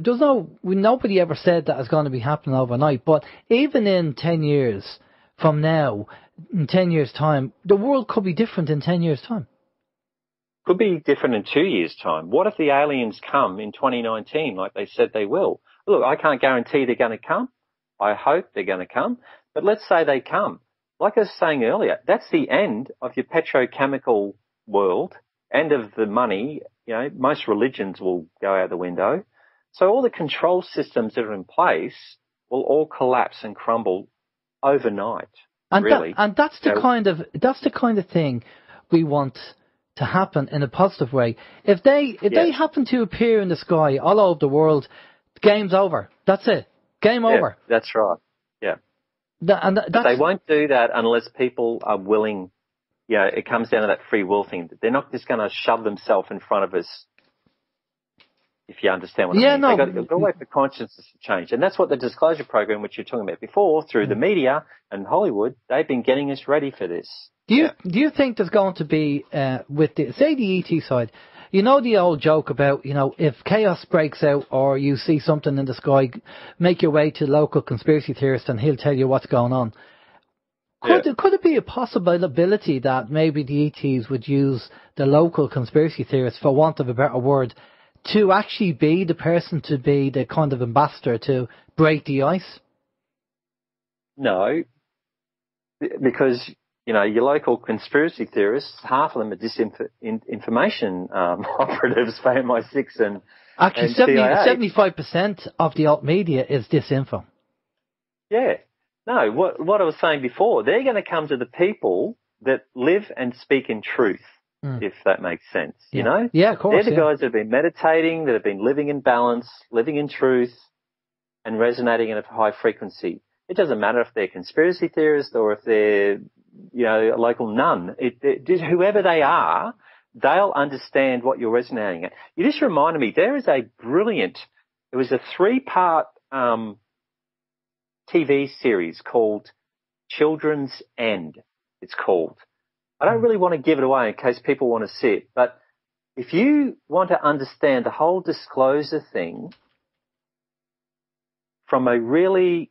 nobody ever said that it's going to be happening overnight. But even in 10 years from now, in 10 years' time, the world could be different in 10 years' time. Could be different in 2 years' time. What if the aliens come in 2019 like they said they will? Look, I can't guarantee they're going to come. I hope they're going to come. But let's say they come. Like I was saying earlier, that's the end of your petrochemical world, end of the money. You know, most religions will go out the window. So all the control systems that are in place will all collapse and crumble overnight. And really. That's the kind of thing we want to happen in a positive way. If they happen to appear in the sky all over the world, game's over. That's it. Game over. That's right. Yeah. But they won't do that unless people are willing. Yeah, it comes down to that free will thing. They're not just going to shove themselves in front of us. If you understand what I mean. No. They've got to wait for consciousness to change. And that's what the disclosure program, which you're talking about before, through the media and Hollywood, they've been getting us ready for this. Do you think there's going to be, with the ET side, you know the old joke about, you know, if chaos breaks out or you see something in the sky, make your way to the local conspiracy theorist and he'll tell you what's going on. Could it be a possibility that maybe the ETs would use the local conspiracy theorists, for want of a better word, to actually be the person to be the kind of ambassador to break the ice? No, because, you know, your local conspiracy theorists, half of them are disinformation operatives for MI6 and actually, 75% of the alt media is disinfo. Yeah. No, what I was saying before, they're going to come to the people that live and speak in truth, if that makes sense, you know? Yeah, of course. They're the guys that have been meditating, that have been living in balance, living in truth, and resonating at a high frequency. It doesn't matter if they're conspiracy theorists or if they're, you know, a local nun. Whoever they are, they'll understand what you're resonating at. You just reminded me, there is it was a 3-part TV series called Children's End, it's called. I don't really want to give it away in case people want to see it, but if you want to understand the whole disclosure thing from a really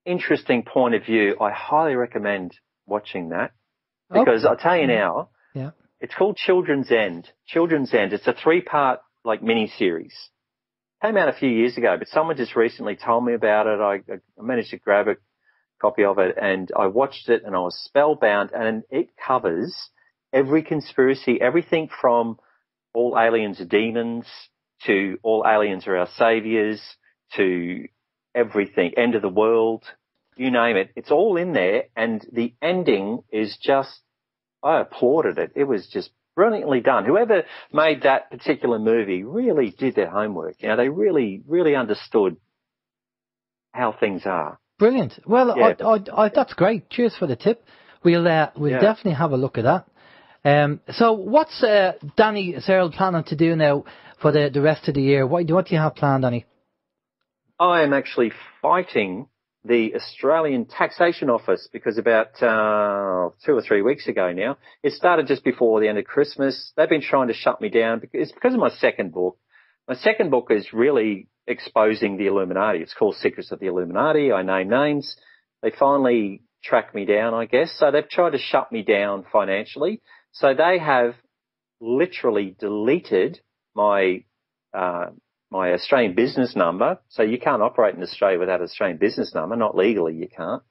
interesting point of view, I highly recommend watching that, because I'll tell you now, it's called Children's End. Children's End. It's a 3-part mini-series. Came out a few years ago, but someone just recently told me about it. I managed to grab a copy of it and I watched it and I was spellbound, and it covers every conspiracy, everything from all aliens are demons to all aliens are our saviors to everything, end of the world, you name it. It's all in there, and the ending is just, I applauded it. It was just brilliantly done. Whoever made that particular movie really did their homework. You know, they really, really understood how things are. Brilliant. Well, that's great. Cheers for the tip. We'll definitely have a look at that. So what's Danny Searle planning to do now for the rest of the year? What do you have planned, Danny? I am actually fighting the Australian Taxation Office, because about 2 or 3 weeks ago now, it started just before the end of Christmas. They've been trying to shut me down. It's because of my second book. My second book is really exposing the Illuminati. It's called Secrets of the Illuminati. I name names. They finally tracked me down, I guess. So they've tried to shut me down financially. So they have literally deleted my Australian business number. So you can't operate in Australia without an Australian business number. Not legally, you can't.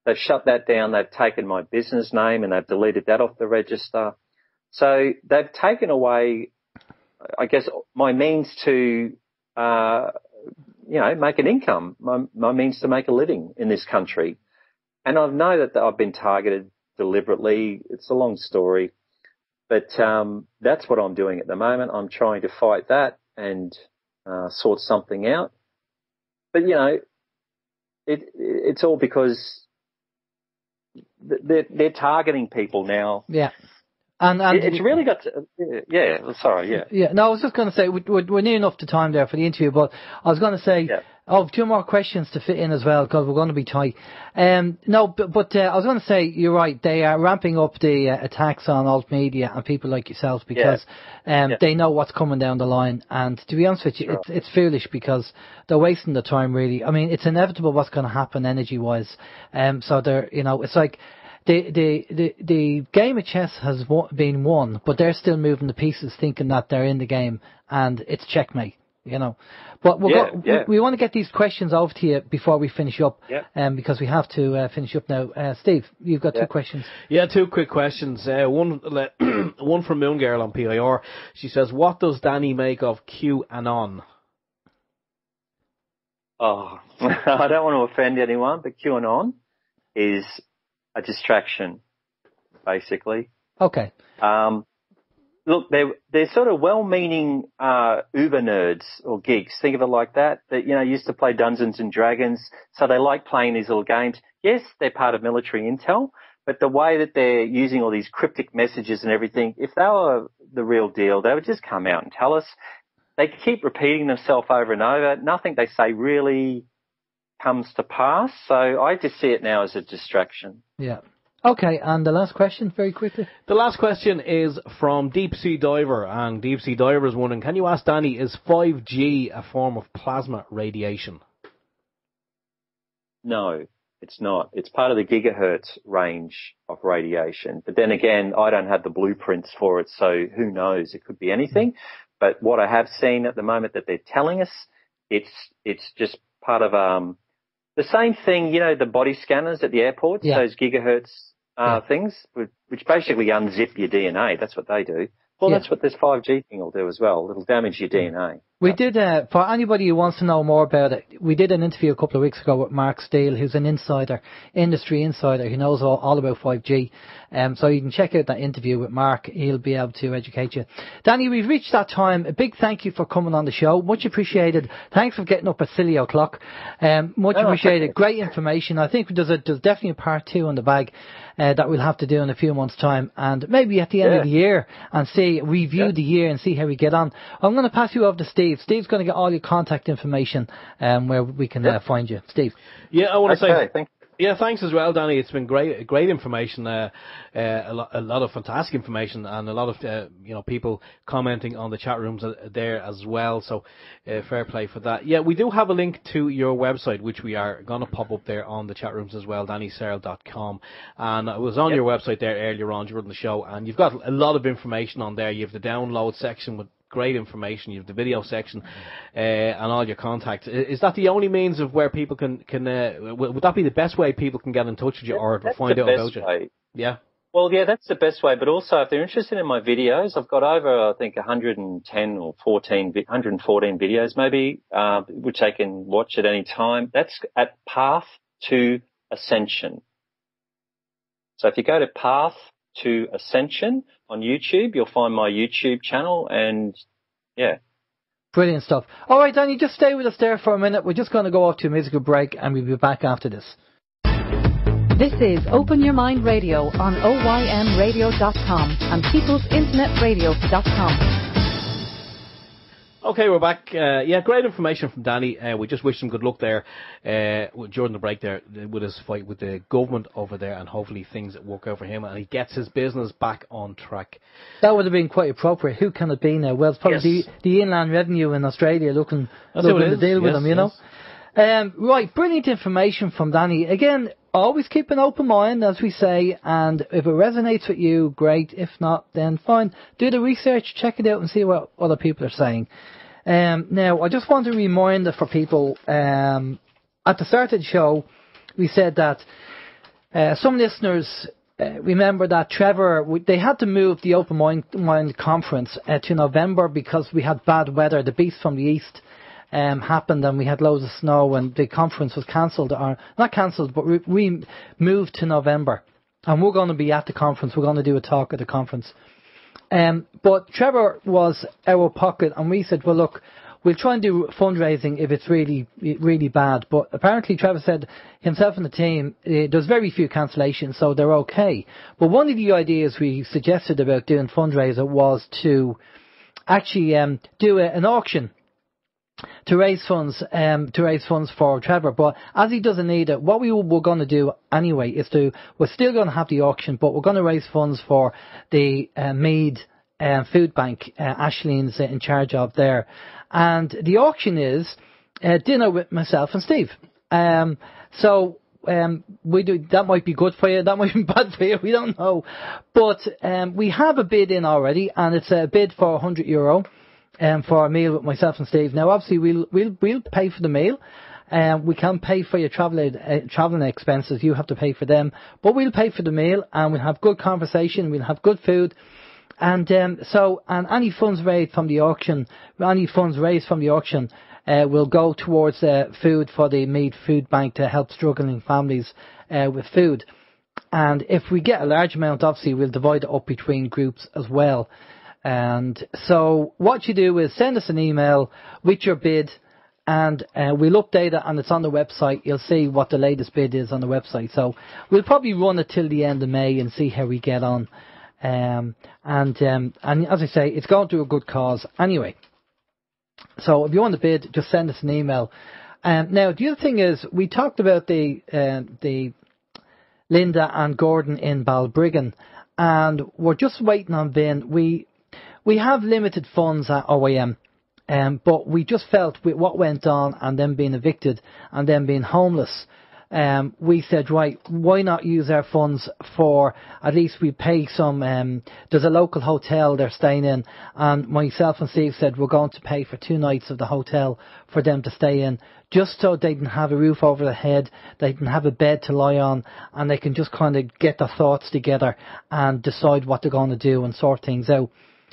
They've shut that down. They've taken my business name and they've deleted that off the register. So they've taken away, I guess, my means to, make an income, my means to make a living in this country. And I know that I've been targeted deliberately. It's a long story. But that's what I'm doing at the moment. I'm trying to fight that and sort something out. But, it's all because they're targeting people now. Yeah. And it's really got to, sorry, yeah. Yeah, no, I was just going to say, we're near enough to time there for the interview, but I was going to say, I have 2 more questions to fit in as well, because we're going to be tight. I was going to say, you're right, they are ramping up the attacks on alt media and people like yourselves, because they know what's coming down the line, and to be honest with you, it's foolish, because they're wasting the time, really. I mean, it's inevitable what's going to happen energy-wise, so they're, it's like, the game of chess has been won, but they're still moving the pieces, thinking that they're in the game, and it's checkmate, But we want to get these questions over to you before we finish up, because we have to finish up now. Steve, you've got 2 questions. Yeah, 2 quick questions. One from Moon Girl on PIR. She says, what does Danny make of Q-Anon? Oh, I don't want to offend anyone, but Q-Anon is a distraction, basically. Okay. Look, they're sort of well-meaning Uber nerds or geeks. Think of it like that. That used to play Dungeons and Dragons, so they like playing these little games. Yes, they're part of military intel, but the way that they're using all these cryptic messages and everything, if they were the real deal, they would just come out and tell us. They keep repeating themselves over and over. Nothing they say really comes to pass, so I just see it now as a distraction. Yeah. Okay, and the last question, very quickly. The last question is from Deep Sea Diver, and Deep Sea Diver is wondering, can you ask Danny, is 5G a form of plasma radiation? No, it's not. It's part of the gigahertz range of radiation. But then again, I don't have the blueprints for it, so who knows? It could be anything. But what I have seen at the moment that they're telling us, it's just part of the same thing, the body scanners at the airports, those gigahertz things, which basically unzip your DNA. That's what they do. Well, that's what this 5G thing will do as well. It'll damage your DNA. We did, for anybody who wants to know more about it, we did an interview a couple of weeks ago with Mark Steele, who's an industry insider. He knows all about 5G. So you can check out that interview with Mark. He'll be able to educate you. Danny, we've reached that time. A big thank you for coming on the show. Much appreciated. Thanks for getting up at silly o'clock. Much appreciated. Great information. I think there's definitely a part 2 in the bag that we'll have to do in a few months' time, and maybe at the end of the year and review the year and see how we get on. I'm going to pass you over to Steve. Steve's going to get all your contact information where we can find you. Steve. Yeah, I want to say thank you. Yeah, thanks as well, Danny. It's been great information, a lot of fantastic information, and a lot of people commenting on the chat rooms there as well. So fair play for that. Yeah, we do have a link to your website, which we are going to pop up there on the chat rooms as well, DannySearle.com. And I was on your website there earlier on during the show, and you've got a lot of information on there. You have the download section with great information. You have the video section and all your contacts. Is that the only means of where people can would that be the best way people can get in touch with you or to find out about you? Yeah. Well, yeah, that's the best way. But also, if they're interested in my videos, I've got over, I think, 110 or 114 videos maybe, which they can watch at any time. That's at Path to Ascension. So if you go to Path to Ascension on YouTube, you'll find my YouTube channel, and brilliant stuff. All right, Danny, just stay with us there for a minute. We're just going to go off to a musical break, and we'll be back after this. This is Open Your Mind Radio on OYMradio.com and peoplesinternetradio.com. Okay, we're back. Great information from Danny. We just wish him good luck there during the break there with his fight with the government over there, and hopefully things work out for him and he gets his business back on track. That would have been quite appropriate. Who can it be now? Well, it's probably the Inland Revenue in Australia looking to deal with him, you know. Right, brilliant information from Danny. Again, always keep an open mind, as we say, and if it resonates with you, great. If not, then fine. Do the research, check it out, and see what other people are saying. Now, I just want to remind for people, at the start of the show, we said that some listeners remember that Trevor, they had to move the Open Mind Conference to November because we had bad weather. The Beast from the East happened and we had loads of snow and the conference was cancelled, or not cancelled, but we moved to November. And we're going to be at the conference. We're going to do a talk at the conference. But Trevor was our pocket and we said, well, look, we'll try and do fundraising if it's really, really bad. But apparently Trevor said himself and the team, there's very few cancellations, so they're okay. But one of the ideas we suggested about doing fundraiser was to actually do an auction to raise funds for Trevor. But as he doesn't need it, what we're going to do anyway is we're still going to have the auction, but we're going to raise funds for the Mead food bank. Ashlene's in charge of there. And the auction is dinner with myself and Steve. We do, that might be good for you, that might be bad for you, we don't know. But we have a bid in already, and it's a bid for €100 for a meal with myself and Steve. Now, obviously, we'll pay for the meal. We can't pay for your travelling expenses. You have to pay for them. But we'll pay for the meal, and we'll have good conversation. We'll have good food. And any funds raised from the auction, will go towards food for the Mead Food Bank to help struggling families with food. And if we get a large amount, obviously, we'll divide it up between groups as well. And so what you do is send us an email with your bid, and we'll update it, and it's on the website. You'll see what the latest bid is on the website. So we'll probably run it till the end of May and see how we get on. And as I say, it's going to a good cause anyway. So if you want to bid, just send us an email. Now, the other thing is, we talked about the Linda and Gordon in Balbriggan, and we're just waiting on Vin. We have limited funds at OAM, but we just felt with what went on and them being evicted and them being homeless, we said, right, why not use our funds for, at least we pay some, there's a local hotel they're staying in, and myself and Steve said we're going to pay for 2 nights of the hotel for them to stay in, just so they can have a roof over their head, they can have a bed to lie on, and they can just kind of get their thoughts together and decide what they're going to do and sort things out.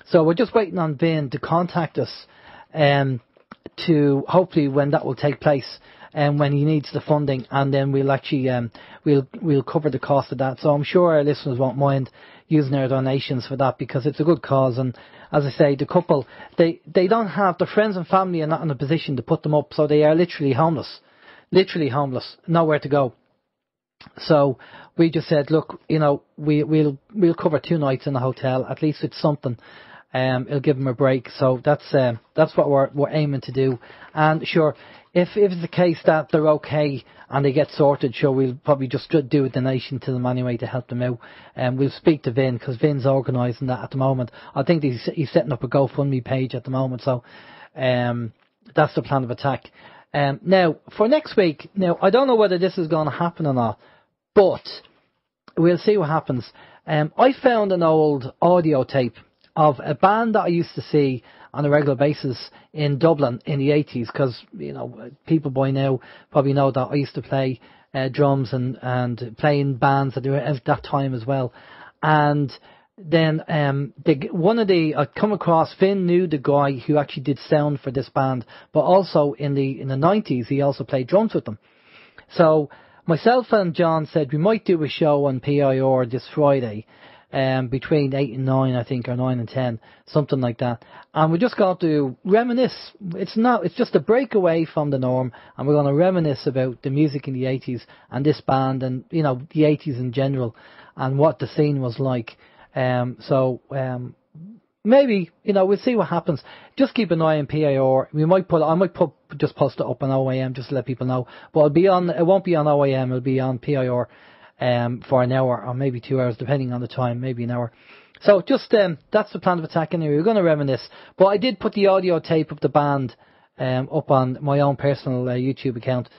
So we're just waiting on Vin to contact us to hopefully when that will take place and when he needs the funding, and then we'll actually we'll cover the cost of that. So I'm sure our listeners won't mind using our donations for that, because it's a good cause. And as I say, the couple, they don't have, their friends and family are not in a position to put them up, so they are literally homeless, nowhere to go. So we just said, look, you know, we'll cover 2 nights in the hotel. At least it's something. It'll give them a break. So that's what we're aiming to do. And sure, if it's the case that they're okay and they get sorted, sure, we'll probably just do a donation to them anyway to help them out. And we'll speak to Vin, because Vin's organising that at the moment. I think he's setting up a GoFundMe page at the moment. So that's the plan of attack. Now, for next week, now, I don't know whether this is going to happen or not, but we'll see what happens. I found an old audio tape of a band that I used to see on a regular basis in Dublin in the 80s, because, you know, people by now probably know that I used to play drums and play in bands at that time as well. And then I come across, Finn knew the guy who actually did sound for this band, but also in the 90s he also played drums with them. So myself and John said we might do a show on PIR this Friday, between 8 and 9, I think, or 9 and 10, something like that. And we're just going to reminisce. It's just a break away from the norm, and we're going to reminisce about the music in the 80s and this band, and, you know, the 80s in general, and what the scene was like. Maybe, you know, we'll see what happens. Just keep an eye on PIR. I might just post it up on OAM just to let people know. But it won't be on OAM, it'll be on PIR. For an hour or maybe 2 hours, depending on the time, maybe an hour. So just that's the plan of attack anyway. We're going to reminisce. But I did put the audio tape of the band up on my own personal YouTube account,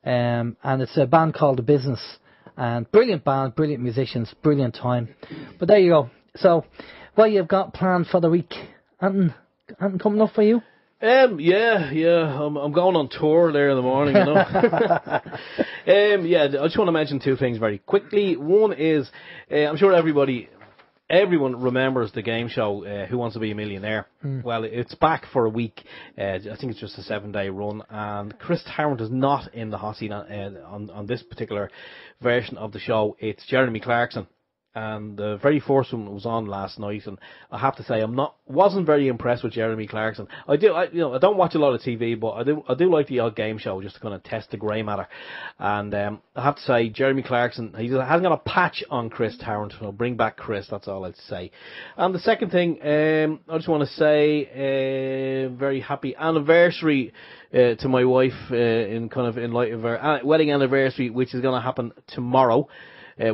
and it's a band called The Business. And brilliant band, brilliant musicians, brilliant time. But there you go. So what you've got planned for the week? Anything coming up for you? Yeah. I'm going on tour there in the morning, you know. I just want to mention two things very quickly. One is, I'm sure everyone remembers the game show Who Wants to Be a Millionaire. Well, it's back for a week. I think it's just a 7-day run, and Chris Tarrant is not in the hot seat on this particular version of the show. It's Jeremy Clarkson. And the very first one was on last night, and I have to say wasn't very impressed with Jeremy Clarkson. I don't watch a lot of TV, but I do like the odd game show just to kind of test the grey matter. And I have to say, Jeremy Clarkson, he hasn't got a patch on Chris Tarrant. So bring back Chris, that's all I'd say. And the second thing, I just want to say, very happy anniversary to my wife in light of her wedding anniversary, which is going to happen tomorrow.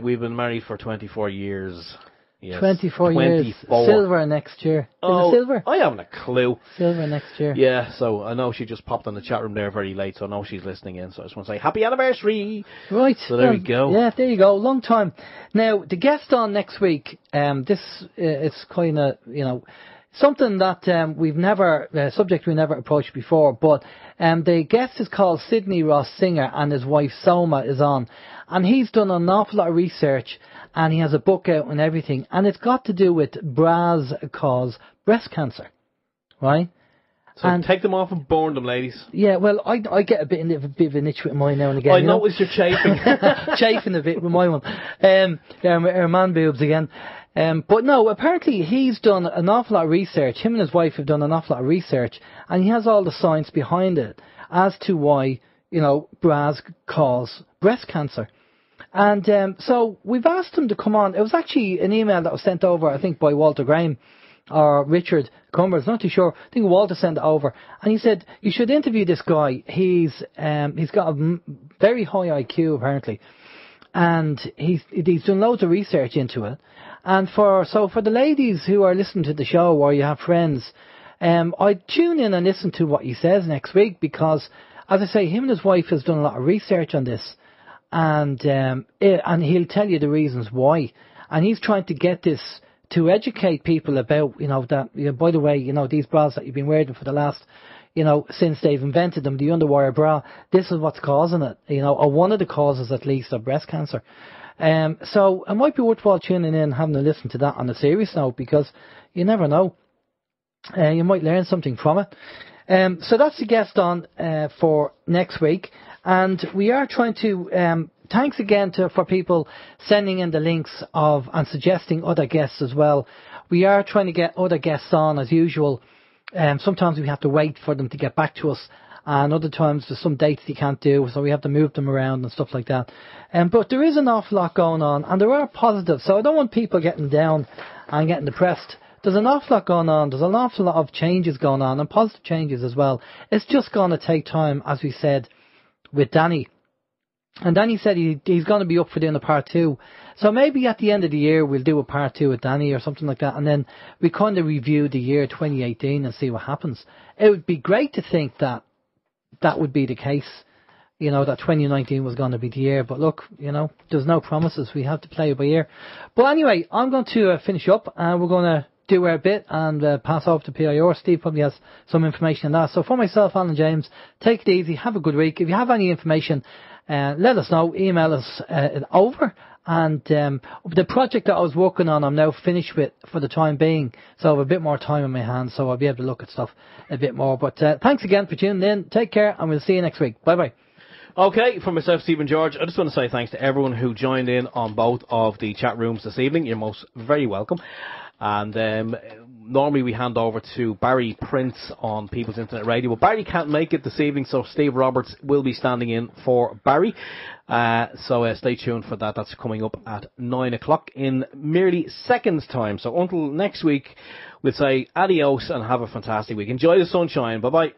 We've been married for 24 years. Yes, 24 years. Silver next year. Is it silver? I haven't a clue. Silver next year. Yeah, so I know she just popped on the chat room there very late, so I know she's listening in. So I just want to say happy anniversary. Right. So there we go. Yeah, there you go. Long time. Now, the guest on next week, this is kind of, something that we've never, subject we never approached before, but the guest is called Sidney Ross Singer, and his wife Soma is on. And he's done an awful lot of research, and he has a book out and everything, and it's got to do with bras cause breast cancer, right? So take them off and burn them, ladies. Yeah, well, I get a bit of an itch with mine now and again. I notice you're chafing. Chafing a bit with my one. Our man boobs again. But no, apparently he's done an awful lot of research. Him and his wife have done an awful lot of research, and he has all the science behind it as to why, bras cause breast cancer. And so we've asked him to come on. It was actually an email that was sent over, I think, by Walter Graham or Richard Cumbers, not too sure. I think Walter sent it over, and he said you should interview this guy. He's got a very high IQ apparently, and he's done loads of research into it. And for the ladies who are listening to the show, or you have friends, I'd tune in and listen to what he says next week, because, as I say, him and his wife has done a lot of research on this, and he'll tell you the reasons why. And he's trying to get this to educate people about, that, by the way, these bras that you've been wearing for the last, since they've invented them, the underwire bra, this is what's causing it, or one of the causes at least of breast cancer. So it might be worthwhile tuning in and having a listen to that on a serious note, because you never know. You might learn something from it. So that's the guest on for next week. And we are trying to, thanks again for people sending in the links and suggesting other guests as well. We are trying to get other guests on as usual. Sometimes we have to wait for them to get back to us, and other times there's some dates they can't do, so we have to move them around and stuff like that. But there is an awful lot going on, and there are positives, so I don't want people getting down and getting depressed. There's an awful lot going on. There's an awful lot of changes going on, and positive changes as well. It's just going to take time, as we said, with Danny. And Danny said he's going to be up for doing a part 2. So maybe at the end of the year we'll do a part 2 with Danny or something like that, and then we kind of review the year 2018 and see what happens. It would be great to think that would be the case, that 2019 was going to be the year. But look, there's no promises. We have to play it by ear. But anyway, I'm going to finish up, and we're going to do our bit and pass off to PIR. Steve probably has some information on that. So for myself, Alan James, take it easy. Have a good week. If you have any information, let us know. Email us over. And the project that I was working on, I'm now finished with for the time being. So I have a bit more time in my hands, so I'll be able to look at stuff a bit more. But thanks again for tuning in. Take care, and we'll see you next week. Bye-bye. Okay, from myself, Stephen George, I just want to say thanks to everyone who joined in on both of the chat rooms this evening. You're most very welcome. And normally we hand over to Barry Prince on People's Internet Radio, but Barry can't make it this evening, so Steve Roberts will be standing in for Barry. So stay tuned for that. That's coming up at 9 o'clock in merely seconds' time. So until next week, we'll say adios and have a fantastic week. Enjoy the sunshine. Bye-bye.